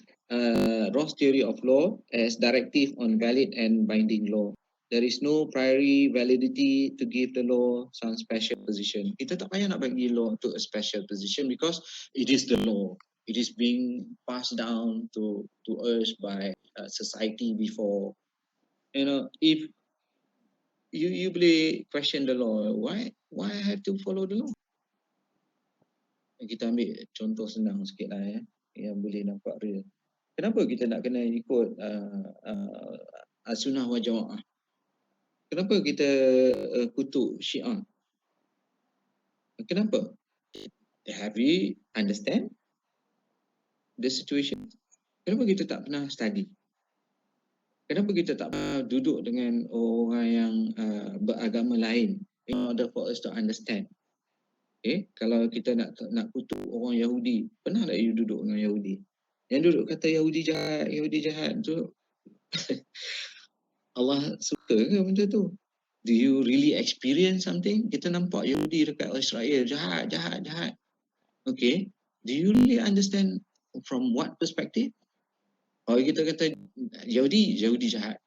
Ross theory of law as directive on valid and binding law. There is no priori validity to give the law some special position. Kita tak payah nak bagi law to a special position because it is the law. It is being passed down to us by society before. If you boleh question the law, why I have to follow the law? Kita ambil contoh senang sikit lah yang boleh nampak real. Kenapa kita nak kena ikut as-sunnah wal jamaah? Kenapa kita kutuk Syiah? Kenapa? Have we understand the situation? Kenapa kita tak pernah study? Kenapa kita tak pernah duduk dengan orang yang beragama lain in order for us to understand? Okay, kalau kita nak kutuk orang Yahudi, pernah tak you duduk dengan Yahudi? Yang duduk kata Yahudi jahat tu Allah suka ke benda tu? Do you really experience something? Kita nampak Yahudi dekat Israel jahat. Okay, do you really understand from what perspective? Kalau kita kata Yahudi jahat,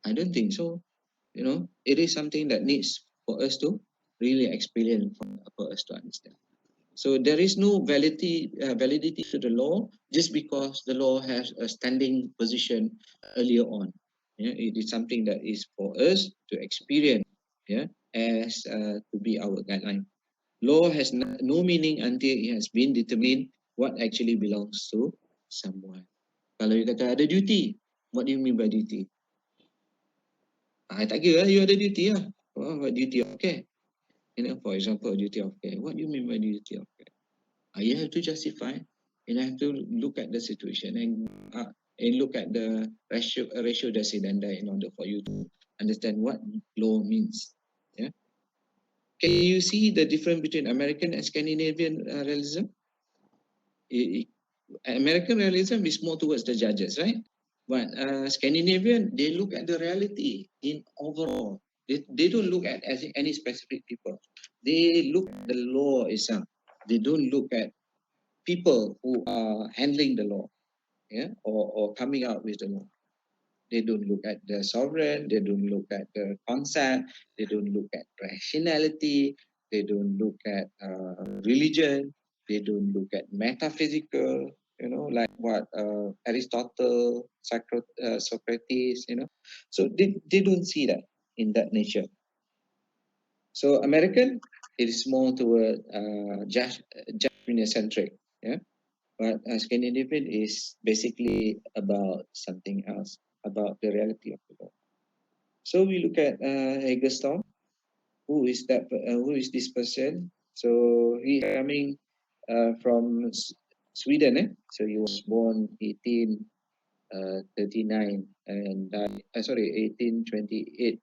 I don't think so. It is something that needs for us to really experience for us to understand. So there is no validity to the law just because the law has a standing position earlier on. Yeah, it is something that is for us to experience. Yeah, as to be our guideline. Law has no meaning until it has been determined what actually belongs to someone. Kalau you kata ada duty, what do you mean by duty? Tak kira you ada duty lah. What duty of care? For example, duty of care. What do you mean by duty of care? You have to justify, and you have to look at the situation and look at the ratio decidenda in order for you to understand what law means. Yeah. Can you see the difference between American and Scandinavian realism? American realism is more towards the judges, right? But Scandinavian, they look at the reality in overall. They don't look at any specific people. They look at the law itself. They don't look at people who are handling the law, yeah, or coming out with the law. They don't look at the sovereign. They don't look at the concept. They don't look at rationality. They don't look at religion. They don't look at metaphysical, like what Aristotle, Socrates, So they don't see that in that nature. So American, it is more toward judgment-centric, yeah. But Scandinavian is basically about something else, about the reality of the law. So we look at Gaston. Who is that? Who is this person? So he coming from Sweden. So he was born 1839 and died. 1828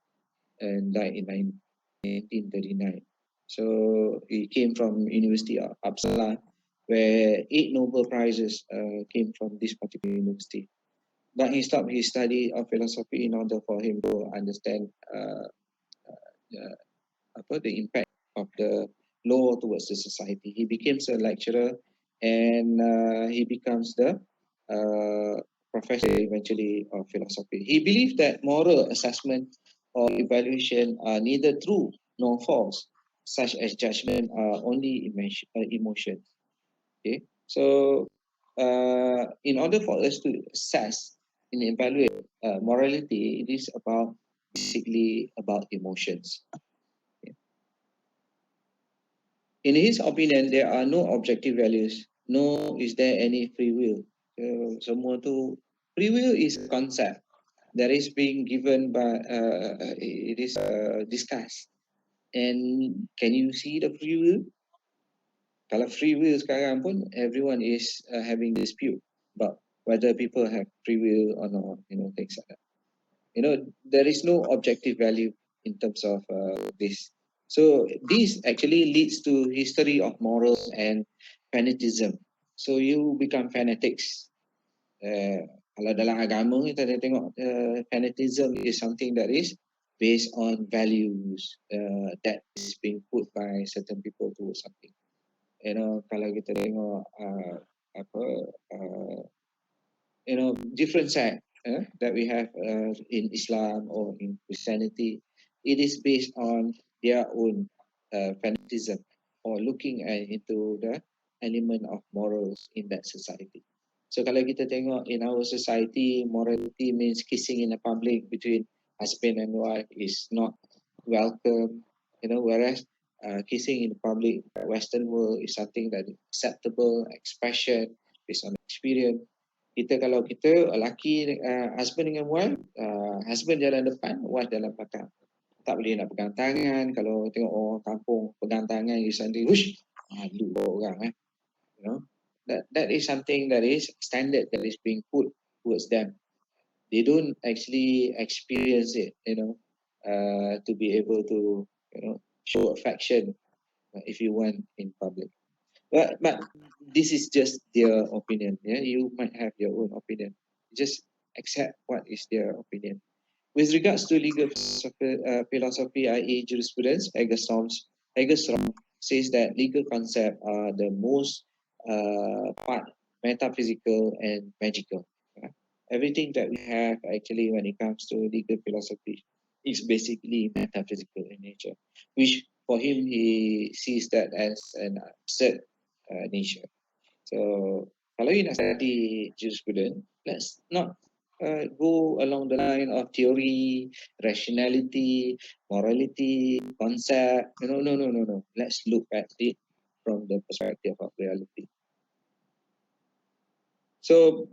and died in 1939. So he came from University of Uppsala, where 8 Nobel Prizes came from this particular university. But he stopped his study of philosophy in order for him to understand the impact of the law towards the society. He became a lecturer, and he becomes the professor eventually of philosophy. He believed that moral assessment or evaluation are neither true nor false, such as judgment are only emotions. Okay, so in order for us to assess and evaluate morality, it is basically about emotions. In his opinion, there are no objective values, nor is there any free will. Semua tu, free will is a concept that is being given by, it is discussed. And can you see the free will? Kalau free will sekarang pun, everyone is having dispute about whether people have free will or not, things like that. There is no objective value in terms of this. So this actually leads to history of morals and fanatism. So you become fanatics. Kalau dalam agama kita tengok fanatism is something that is based on values that is being put by certain people towards something. Kalau kita tengok different sect that we have in Islam or in Christianity, it is based on their own fanatism or looking into the element of morals in that society. So kalau kita tengok in our society, morality means kissing in the public between husband and wife is not welcome, whereas kissing in the public Western world is something that is acceptable expression based on experience. Kalau kita lelaki husband dengan wife, husband jalan depan, wife jalan belakang. Tak boleh nak pegang tangan. Kalau tengok orang kampung pegang tangan you suddenly whoosh, malu orang that is something that is standard that is being put towards them. They don't actually experience it, to be able to show affection if you want in public. But this is just their opinion. Yeah, you might have your own opinion. Just accept what is their opinion. With regards to legal philosophy, i.e., jurisprudence, Gaston says that legal concepts are the most part metaphysical and magical. Everything that we have actually, when it comes to legal philosophy, is basically metaphysical in nature, which for him he sees that as an absurd nature. So kalau you nak study jurisprudence, let's not go along the line of theory, rationality, morality, concept. No. Let's look at it from the perspective of reality. So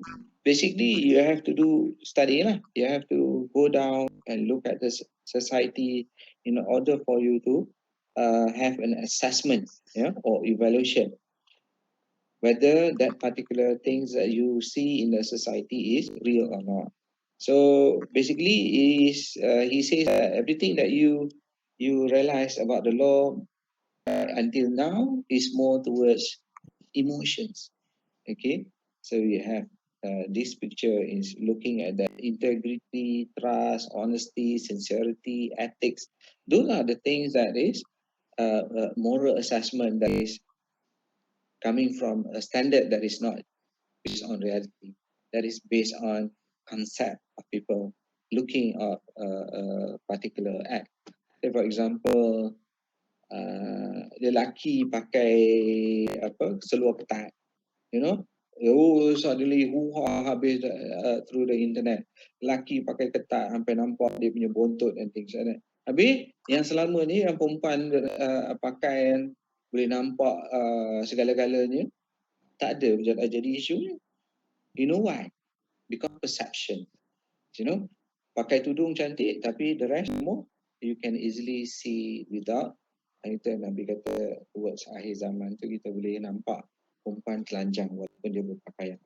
basically, you have to do study lah. You have to go down and look at the society in order for you to have an assessment, or evaluation, whether that particular things that you see in the society is real or not. So basically, he says that everything that you realize about the law until now is more towards emotions. Okay, so you have this picture is looking at the integrity, trust, honesty, sincerity, ethics. Those are the things that is moral assessment that is coming from a standard that is not based on reality, that is based on concept of people looking at a particular act. Say for example, lelaki pakai seluar ketat, suddenly habis through the internet. Lelaki pakai ketat sampai nampak dia punya bontot and things like that. Habis yang selama ni yang perempuan pakaian boleh nampak segala-galanya, tak ada jadi isu ni. You know why? Because perception. Pakai tudung cantik tapi the rest semua you can easily see without. Itu Nabi kata towards akhir zaman tu kita boleh nampak perempuan telanjang walaupun dia berpakaian.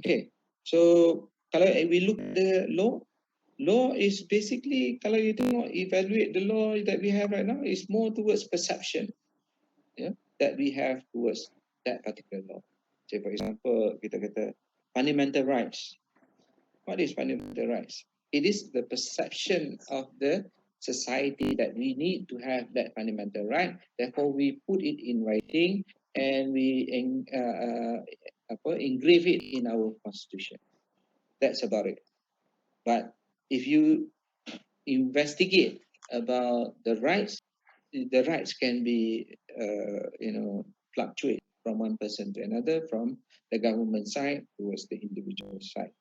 Okay, so kalau we look at the law is basically, kalau you tengok evaluate the law that we have right now, is more towards perception, that we have towards that particular law. Say for example, kita kata fundamental rights. What is fundamental rights? It is the perception of the society that we need to have that fundamental right. Therefore, we put it in writing and we engrave it in our constitution. That's about it. But if you investigate about the rights can be, fluctuate from one person to another, from the government side towards the individual side.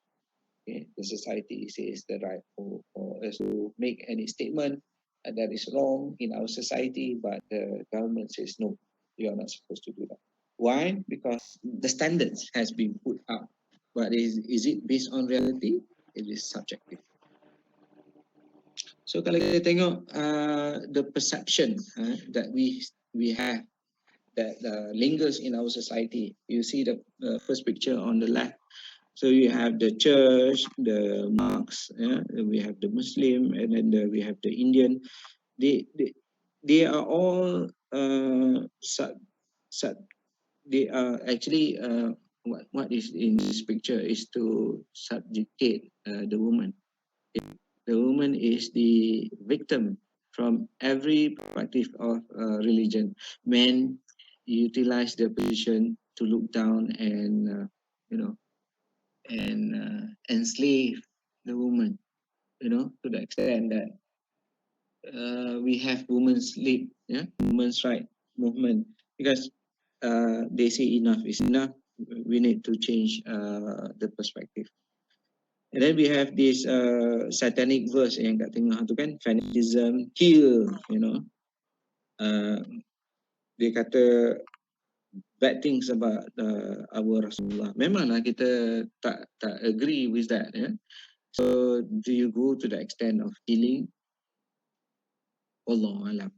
Okay. The society says the right for us to make any statement that is wrong in our society, but the government says no, you are not supposed to do that. Why? Because the standards has been put up, but is it based on reality? It is subjective. So kalau kita tengok the perception that we have that lingers in our society, you see the first picture on the left. So you have the church, the monks, we have the Muslim, and then we have the Indian. They are all they are actually what is in this picture is to subjugate the woman. The woman is the victim from every perspective of religion. Men utilize their position to look down and enslave the woman, to the extent that we have women's league, women's right movement, because they say enough is enough. We need to change the perspective. And then we have this satanic verse yang kat tengah tu kan, fanatism, kill, dia kata bad things about our Rasulullah. Memanglah kita tak agree with that. So do you go to the extent of killing? Allah Alam.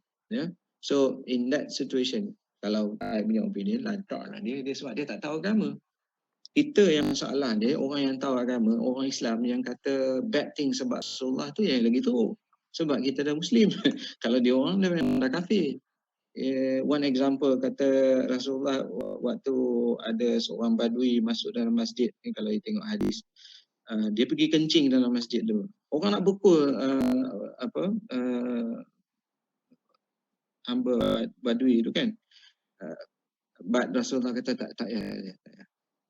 So in that situation, kalau I punya opinion, lantaklah dia sebab dia tak tahu agama. Kita yang masalah dia, orang yang tahu agama, orang Islam yang kata bad things about Rasulullah tu yang lagi teruk. Sebab kita dah Muslim. Kalau dia orang dah memang dah kafir. One example, kata Rasulullah waktu ada seorang badui masuk dalam masjid, kalau you tengok hadis, dia pergi kencing dalam masjid tu. Orang nak pukul hamba badui tu kan. But Rasulullah kata tak payah.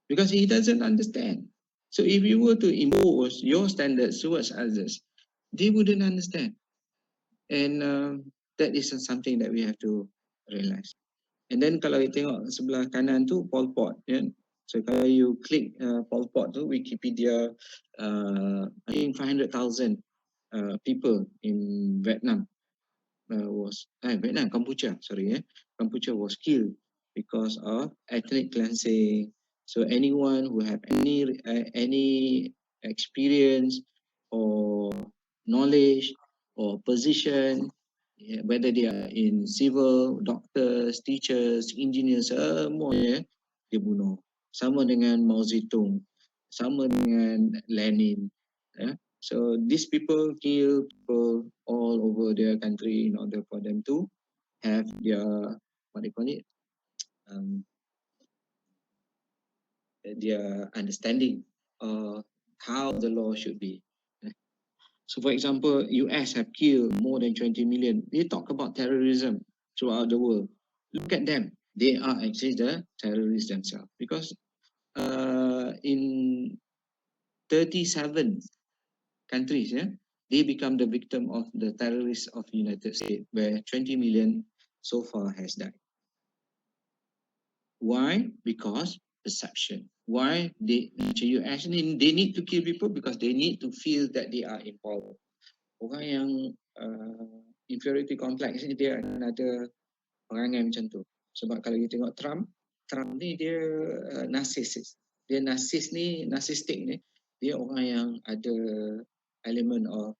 Because he doesn't understand. So if you were to impose your standards towards others, they wouldn't understand. And that is something that we have to realize. And then kalau you tengok sebelah kanan tu Pol Pot, ya. So kalau you click Pol Pot tu Wikipedia, I think 500,000 people in Vietnam Cambodia, Cambodia was killed because of ethnic cleansing. So anyone who have any experience or knowledge or position, whether they are in civil, doctors, teachers, engineers, semua dia bunuh. Sama dengan Mao Zedong, sama dengan Lenin. So these people kill people all over their country in order for them to have their, what they call it, their understanding of how the law should be. So for example, US have killed more than 20 million. They talk about terrorism throughout the world. Look at them. They are actually the terrorists themselves because in 37 countries, they become the victim of the terrorists of the United States, where 20 million so far has died. Why? Because perception. Why they actually they need to kill people because they need to feel that they are in power. Orang yang inferiority complex ni dia akan ada perangai macam tu. Sebab kalau you tengok Trump ni dia narcissist. Dia narcissistic ni, dia orang yang ada element of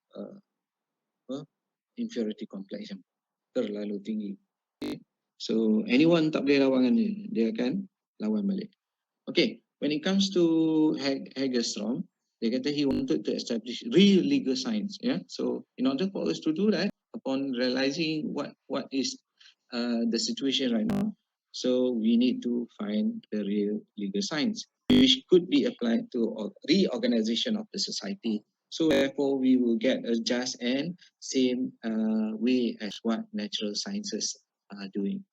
inferiority complex yang terlalu tinggi. So anyone tak boleh lawan dia, dia akan lawan balik. Okay, when it comes to Gaston, dia kata he wanted to establish real legal science. So in order for us to do that, upon realizing what is the situation right now, so we need to find the real legal science, which could be applied to reorganization of the society. So therefore, we will get a just and same way as what natural sciences are doing.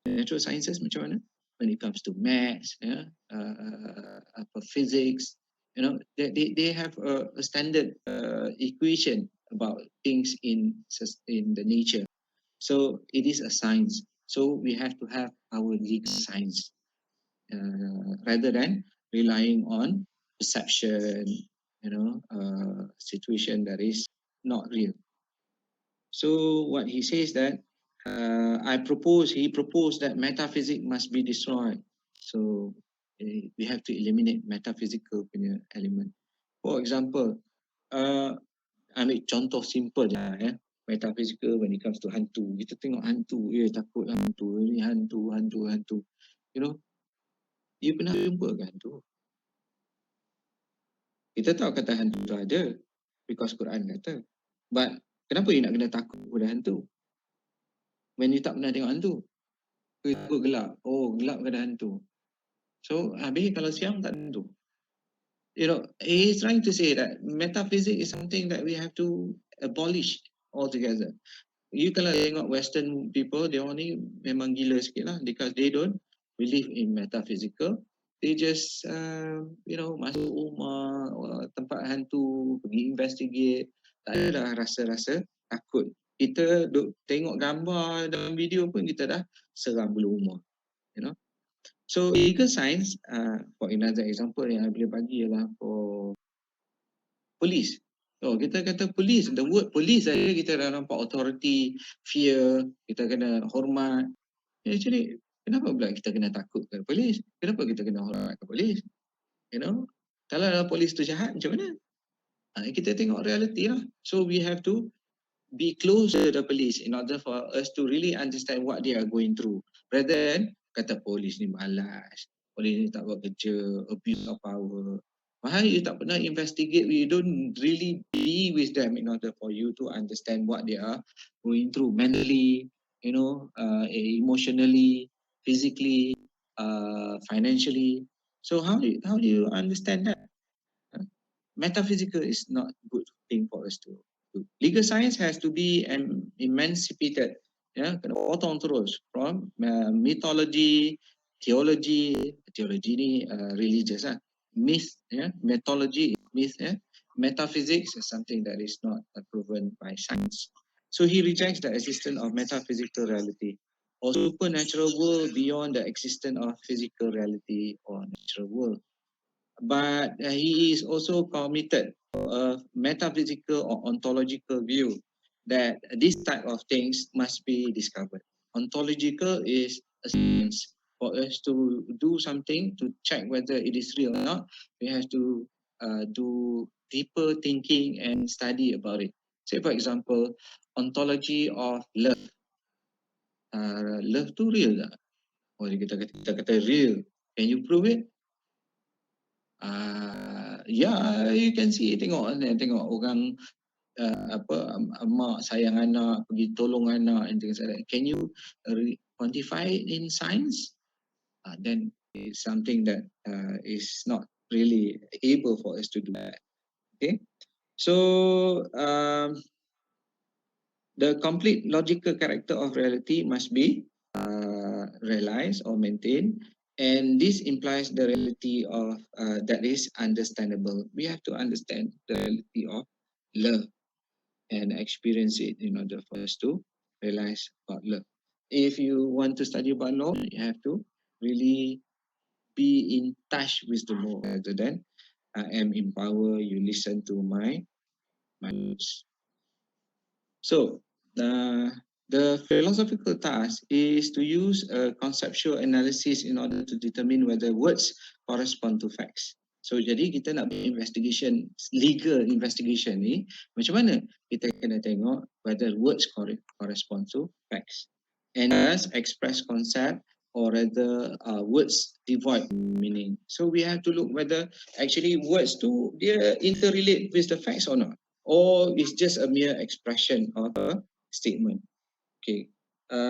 Natural sciences macam mana? When it comes to maths, physics, they have a standard equation about things in the nature. So it is a science. So we have to have our legal science rather than relying on perception, situation that is not real. So what he says that he proposed that metaphysics must be destroyed. So we have to eliminate metaphysical punya element. For example, ambil contoh simple je metaphysical when it comes to hantu. Kita tengok hantu, takut hantu, ni hantu. You pernah jumpa ke hantu? Kita tahu kata hantu tu ada because Quran kata. But kenapa you nak kena takut pada hantu? When you tak pernah tengok hantu. You takut gelap. Oh, gelap ada hantu. So, habis kalau siang tak ada hantu. He's trying to say that metaphysics is something that we have to abolish altogether. You kalau tengok Western people, they only memang gila sikit lah because they don't believe in metaphysical. They just, masuk rumah, tempat hantu, pergi investigate. Tak ada dah rasa-rasa takut. Kita tengok gambar dalam video pun kita dah seram bulu rumah. So legal science, for another example yang I boleh bagi ialah for police. Kita kata police, the word police saja kita dah nampak authority, fear, kita kena hormat. Actually, kenapa pula kita kena takut ke polis? Kenapa kita kena hormat ke polis? Kalau polis tu jahat, macam mana? Kita tengok reality lah. So we have to be close to the police in order for us to really understand what they are going through. Rather than kata polis ni malas, polis ni tak buat kerja, abuse of power. Why you tak pernah investigate, you don't really be with them in order for you to understand what they are going through mentally, emotionally, physically, financially. So how do you understand that? Metaphysical is not a good thing for us to do. Legal science has to be emancipated, kena potong terus from mythology, theology ni religious lah. Myth, mythology is myth, metaphysics is something that is not proven by science. So he rejects the existence of metaphysical reality. or supernatural world beyond the existence of physical reality or natural world. But he is also committed to a metaphysical or ontological view that this type of things must be discovered. Ontological is a science. For us to do something, to check whether it is real or not, we have to do deeper thinking and study about it. Say, for example, ontology of love. Love tu real tak? Oh, kita kata real. Can you prove it? Yeah, you can see, tengok orang mak sayang anak, pergi tolong anak and things like that. Can you quantify it in science? Then it's something that is not really able for us to do that. Okay, so the complete logical character of reality must be realized or maintained, and this implies the reality of that is understandable. We have to understand the reality of love and experience it in order for us to realize about love. If you want to study about law, you have to really be in touch with the law rather than I am in power, you listen to my words. So the philosophical task is to use a conceptual analysis in order to determine whether words correspond to facts. So jadi kita nak buat investigation, legal investigation ni, macam mana kita kena tengok whether words correspond to facts. And thus express concept or rather words devoid meaning. So we have to look whether actually words tu dia interrelate with the facts or not, or it's just a mere expression of a statement. Okay,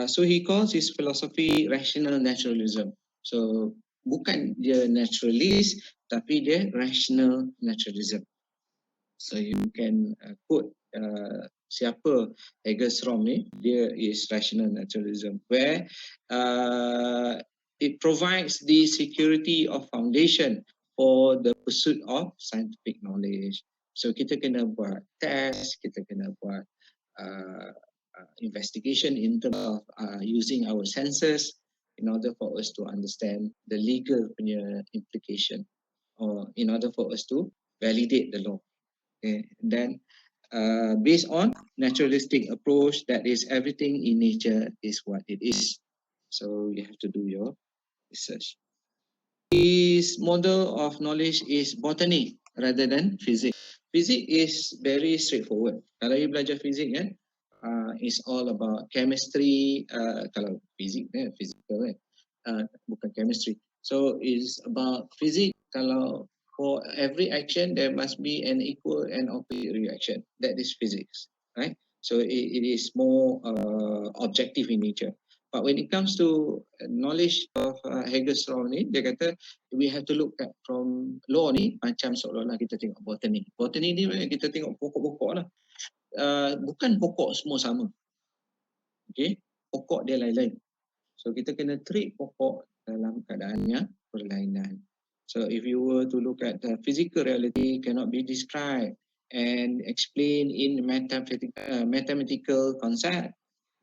so he calls his philosophy rational naturalism. So bukan dia naturalist, tapi dia rational naturalism. So you can quote siapa Gaston ni, dia is rational naturalism, where it provides the security of foundation for the pursuit of scientific knowledge. So kita kena buat test, kita kena buat investigation in terms of using our senses in order for us to understand the legal punya implication, or in order for us to validate the law. Okay. Then based on naturalistic approach, that is everything in nature is what it is. So you have to do your research. His model of knowledge is botany rather than physics. Physics is very straightforward. Kalau you belajar physics kan, it's all about chemistry. Kalau physics physical bukan chemistry. So it's about physics. Kalau for every action there must be an equal and opposite reaction. That is physics, right? So it is more objective in nature. But when it comes to knowledge of Gaston ni, dia kata we have to look at from law ni macam seolah-olah kita tengok botany. Botany ni kita tengok pokok-pokok lah. Bukan pokok semua sama. Okay, pokok dia lain-lain. So kita kena treat pokok dalam keadaannya berlainan. So if you were to look at the physical reality, cannot be described and explained in mathematical concept,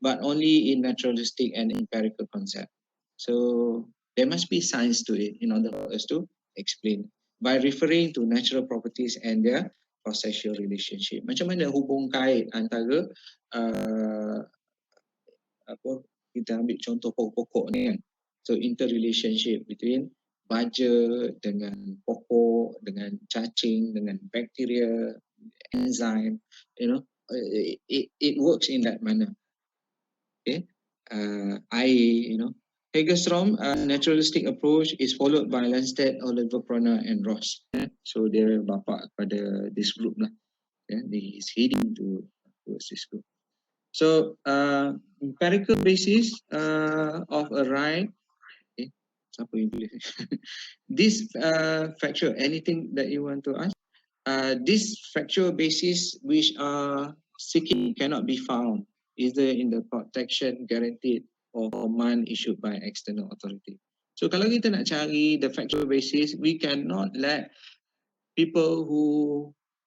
but only in naturalistic and empirical concept. So there must be science to it in order for us to explain by referring to natural properties and their causal relationship. Macam mana hubung kait antara kita ambil contoh pokok-pokok ni kan. So interrelationship between baja dengan pokok, dengan cacing, dengan bacteria, enzyme, it works in that manner. Okay, air, Gaston naturalistic approach is followed by Landstedt, Oliver Prona and Ross. So dia bapa pada this group lah. He is heading towards this group. So empirical basis of a right. Siapa yang tulis? This factual, anything that you want to ask? This factual basis which are seeking cannot be found either in the protection guaranteed or command issued by external authority. So kalau kita nak cari the factual basis, we cannot let people who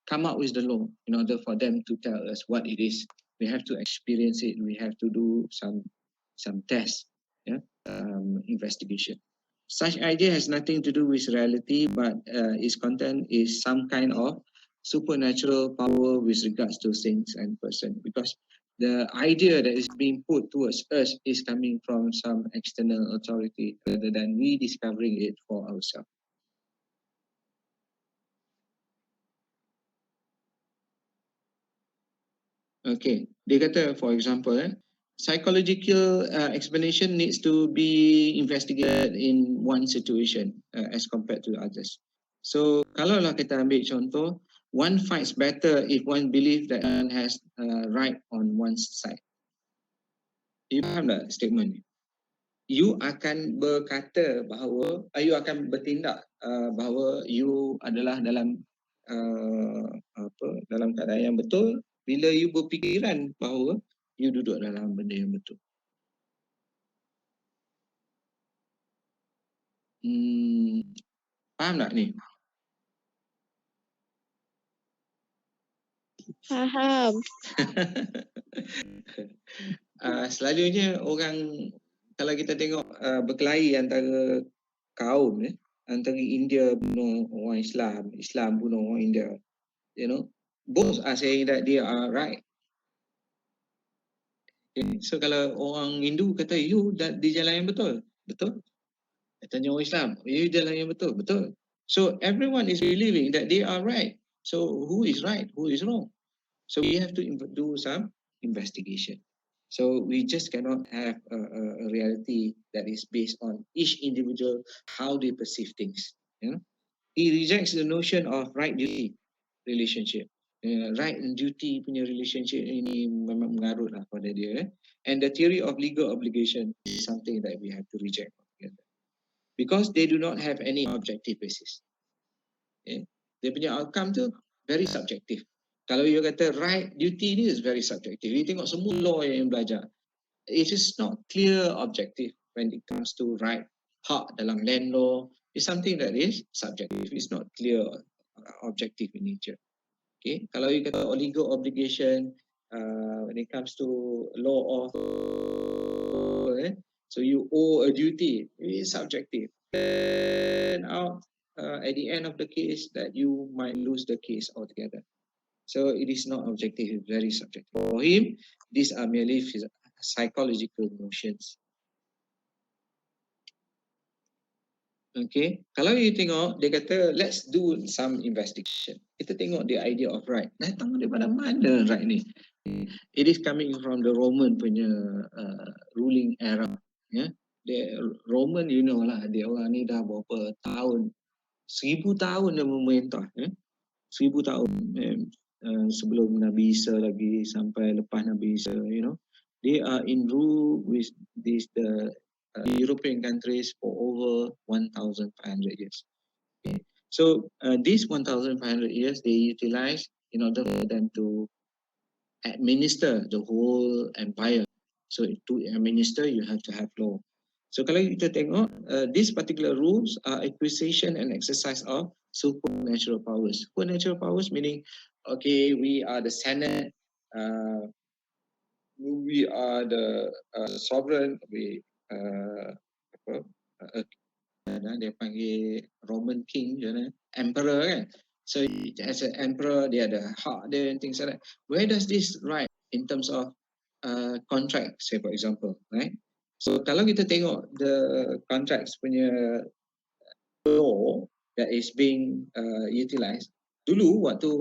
come up with the law in order for them to tell us what it is. We have to experience it. We have to do some tests investigation. Such idea has nothing to do with reality, but its content is some kind of supernatural power with regards to things and person, because the idea that is being put towards us is coming from some external authority rather than we discovering it for ourselves. Okay, dia kata, for example, psychological explanation needs to be investigated in one situation as compared to others. So, kalau lah kita ambil contoh, one fights better if one believes that one has right on one's side. You faham tak statement ni? You akan berkata bahawa, you akan bertindak bahawa you adalah dalam dalam keadaan yang betul bila you berfikiran bahawa you duduk dalam benda yang betul. Faham tak ni? Faham. Selalunya orang, kalau kita tengok berkelahi antara kaum, antara India bunuh orang Islam, Islam bunuh orang India, you know, both are saying that they are right. Okay. So kalau orang Hindu kata you di jalan yang betul, betul. Katanya orang Islam, you jalan yang betul, betul. So everyone is believing that they are right. So who is right, who is wrong? So we have to do some investigation. So we just cannot have a reality that is based on each individual, how they perceive things. You know, he rejects the notion of right duty relationship. Right and duty punya relationship ini memang mengarut lah pada dia. And the theory of legal obligation is something that we have to reject altogether, because they do not have any objective basis. Okay. Dia punya outcome tu very subjective. Kalau you kata right duty ni is very subjective. You tengok semua law yang belajar, it is not clear objective when it comes to right. Hak dalam land law is something that is subjective. It's not clear objective in nature. Okay, kalau you kata legal obligation, when it comes to law of, so you owe a duty, it is subjective. And out at the end of the case, that you might lose the case altogether. So it is not objective, it's very subjective. For him, these are merely psychological notions. Okay, kalau you tengok, dia kata let's do some investigation. Kita tengok the idea of right. Datang daripada mana right ni? It is coming from the Roman punya ruling era. Yeah? The Roman, you know lah, dia orang ni dah berapa tahun, 1000 tahun dah memerintah. 1000 tahun sebelum Nabi Isa lagi sampai lepas Nabi Isa, you know. They are in rule with the European countries for over 1,500 years. Okay. So these 1,500 years they utilize in order for them to administer the whole empire. So to administer, you have to have law. So kalau kita tengok, these particular rules are acquisition and exercise of supernatural powers. Supernatural powers meaning, okay, we are the Senate, we are the sovereign, we dia panggil Roman king, emperor kan. So as an emperor, dia ada hak dia and things like that. Where does this right in terms of contract, say for example, right? So kalau kita tengok the contracts punya law that is being utilized, dulu waktu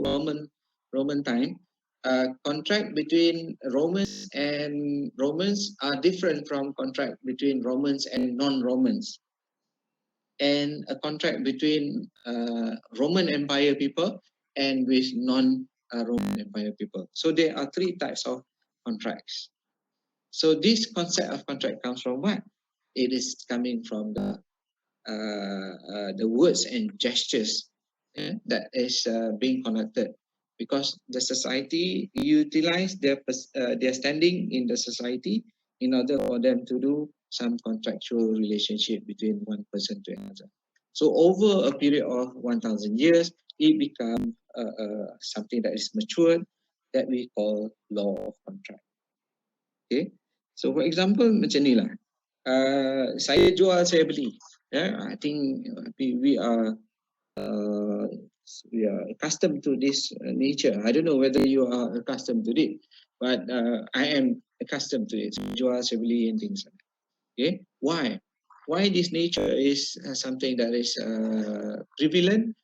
Roman time, contract between Romans are different from contract between Romans and non-Romans, and a contract between Roman Empire people and with non-Roman Empire people. So there are 3 types of contracts. So this concept of contract comes from what? It is coming from the words and gestures that is being conducted, because the society utilize their standing in the society in order for them to do some contractual relationship between one person to another. So over a period of 1,000 years, it becomes something that is matured that we call law of contract. Okay, so for example macam ni lah. Saya jual, saya beli. I think we are accustomed to this nature. I don't know whether you are accustomed to it, but I am accustomed to it. Jual, saya beli, and things like that. Okay, why? Why this nature is something that is prevalent?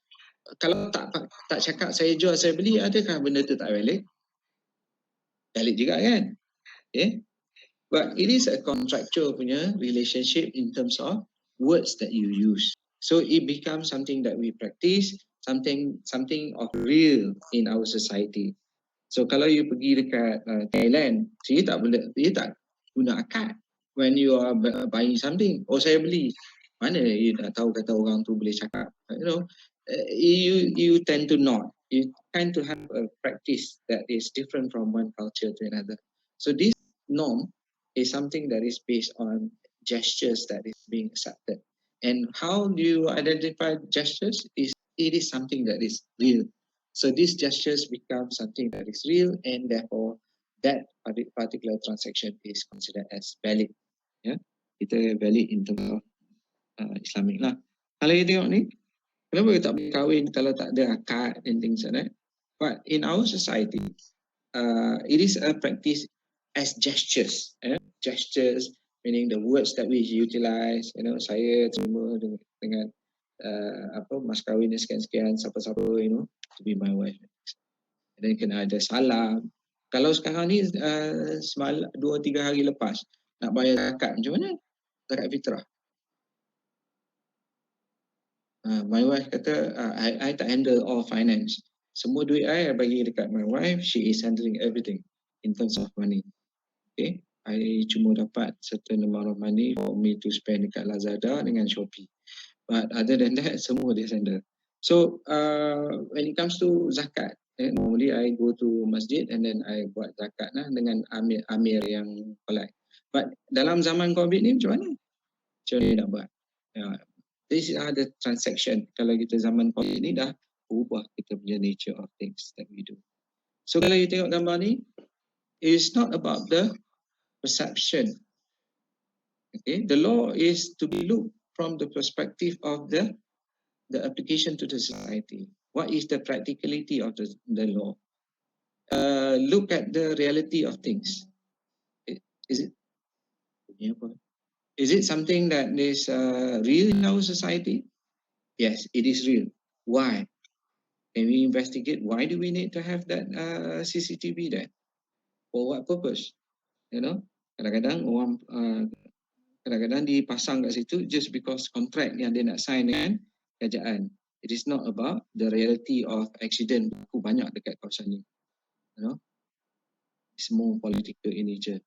Kalau tak cakap saya jual, saya beli, adakah benda tu tak valid? Valid juga kan? Okay, but it is a contractual punya relationship in terms of words that you use. So it becomes something that we practice, something of real in our society. So kalau you pergi dekat Thailand, you tak guna akad when you are buying something. Oh, saya beli. Mana you nak tahu kata orang tu boleh cakap? You tend to not. You tend to have a practice that is different from one culture to another. So this norm is something that is based on gestures that is being accepted. And how do you identify gestures? It is something that is real. So these gestures become something that is real, and therefore that particular transaction is considered as valid. Ya, kita valid in terms of Islamic lah. Kalau you tengok ni, kenapa you tak boleh kahwin kalau tak ada akad and things like that? But in our society, it is a practice as gestures. Gestures meaning the words that we utilize. Saya terima dengan mas kahwin sekian-sekian siapa-siapa, to be my wife. Dan kena ada salam. Kalau sekarang ni 2-3 hari lepas nak bayar zakat, macam mana? Zakat fitrah. My wife kata, I tak handle all finance. Semua duit I bagi dekat my wife. She is handling everything in terms of money. Okay, I cuma dapat certain amount of money for me to spend dekat Lazada dengan Shopee. But other than that, semua dia handle. So when it comes to zakat, normally I go to masjid and then I buat zakat dengan amir yang collect. But dalam zaman COVID ni macam mana? Macam mana nak buat? This are the transaction. Kalau kita zaman COVID ni dah ubah kita punya nature of things that we do. So kalau you tengok gambar ni, it's not about the perception. Okay, the law is to be looked from the perspective of the application to the society. What is the practicality of the law? Look at the reality of things. Is it something that is real in our society? Yes, it is real. Why? Can we investigate why do we need to have that CCTV there? For what purpose? Kadang-kadang orang kadang-kadang dipasang kat situ just because contract yang dia nak sign dengan kerajaan. It is not about the reality of accident banyak dekat kawasan ni. It's more political in nature.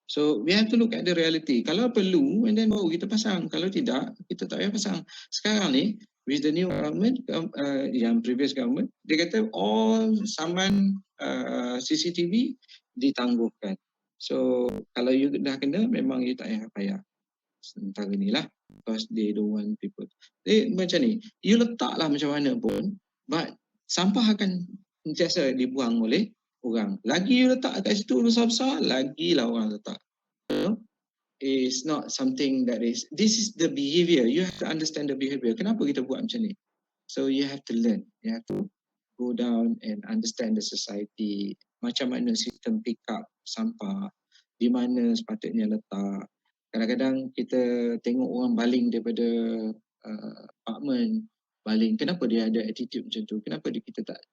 So we have to look at the reality. Kalau perlu, and then baru kita pasang. Kalau tidak, kita tak payah pasang. Sekarang ni, with the new government, yang previous government, dia kata all saman CCTV ditangguhkan. So kalau you dah kena, memang you tak payah sementara ni lah, because they don't want people. Macam ni, you letaklah macam mana pun, but sampah akan sentiasa dibuang oleh orang. Lagi you letak kat situ besar-besar, lagilah orang letak. It's not something that is, this is the behavior. You have to understand the behavior. Kenapa kita buat macam ni? So you have to learn. You have to go down and understand the society. Macam mana sistem pick up sampah, di mana sepatutnya letak. Kadang-kadang kita tengok orang baling daripada apartment, baling. Kenapa dia ada attitude macam tu? Kenapa kita tak?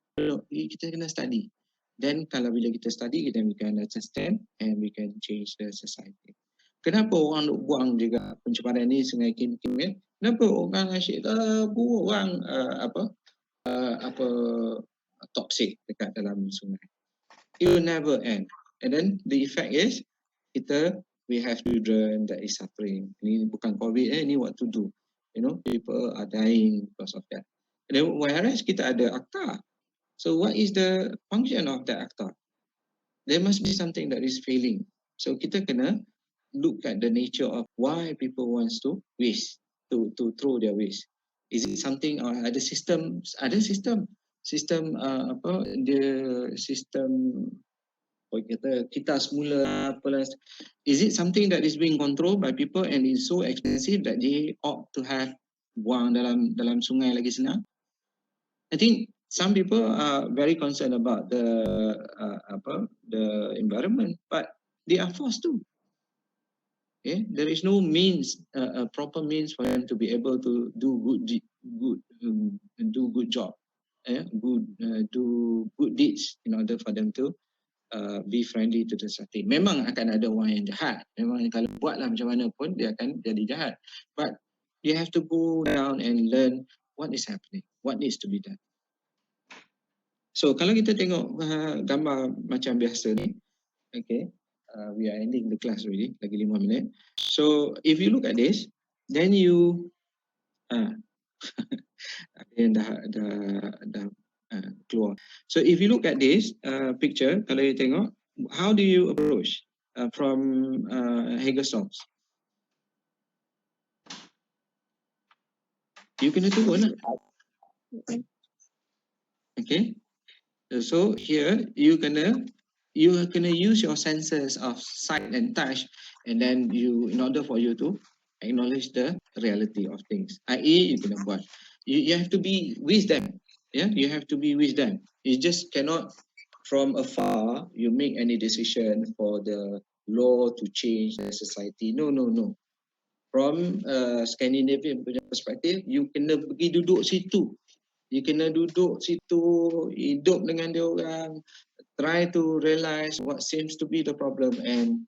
Kita kena study. Then kalau bila kita study, then we can understand and we can change the society. Kenapa orang nak buang juga pencemaran ni Sungai Kim kan? Kenapa orang asyik buang toxic dekat dalam sungai? It will never end. And then the effect is we have children that is suffering. Ini bukan COVID, ini what to do. People are dying because of that. And then, whereas kita ada akta. So what is the function of the akta? There must be something that is failing. So kita kena look at the nature of why people wants to waste, to throw their waste. Is it something or ada system? The system kita semula apalah. Is it something that is being controlled by people and is so expensive that they opt to have buang dalam sungai lagi senang? I think some people are very concerned about the environment, but they are forced to. Okay? There is no means, a proper means for them to be able to do good job, do good deeds in order for them to be friendly to the society. Memang akan ada orang yang jahat. Memang kalau buatlah macam mana pun dia akan jadi jahat. But you have to go down and learn what is happening, what needs to be done. So kalau kita tengok gambar macam biasa ni, okay, we are ending the class already, lagi 5 minit. So if you look at this, then you yang dah keluar. So if you look at this picture, kalau you tengok, how do you approach from Gaston? You kena turun lah. Okay. So here you kena use your senses of sight and touch, and then in order for you to acknowledge the reality of things. I.e. you kena buat. You have to be with them. Yeah, you have to be with them. You just cannot from afar you make any decision for the law to change the society. No. From Scandinavian perspective, you kena pergi duduk situ. You kena duduk situ, hidup dengan dia orang, try to realize what seems to be the problem and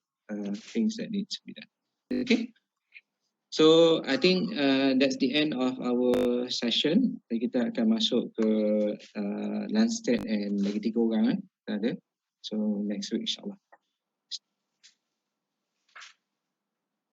things that need to be done. Okay? So I think that's the end of our session. Kita akan masuk ke Landstead and lagi 3 orang ada. So next week insyaAllah.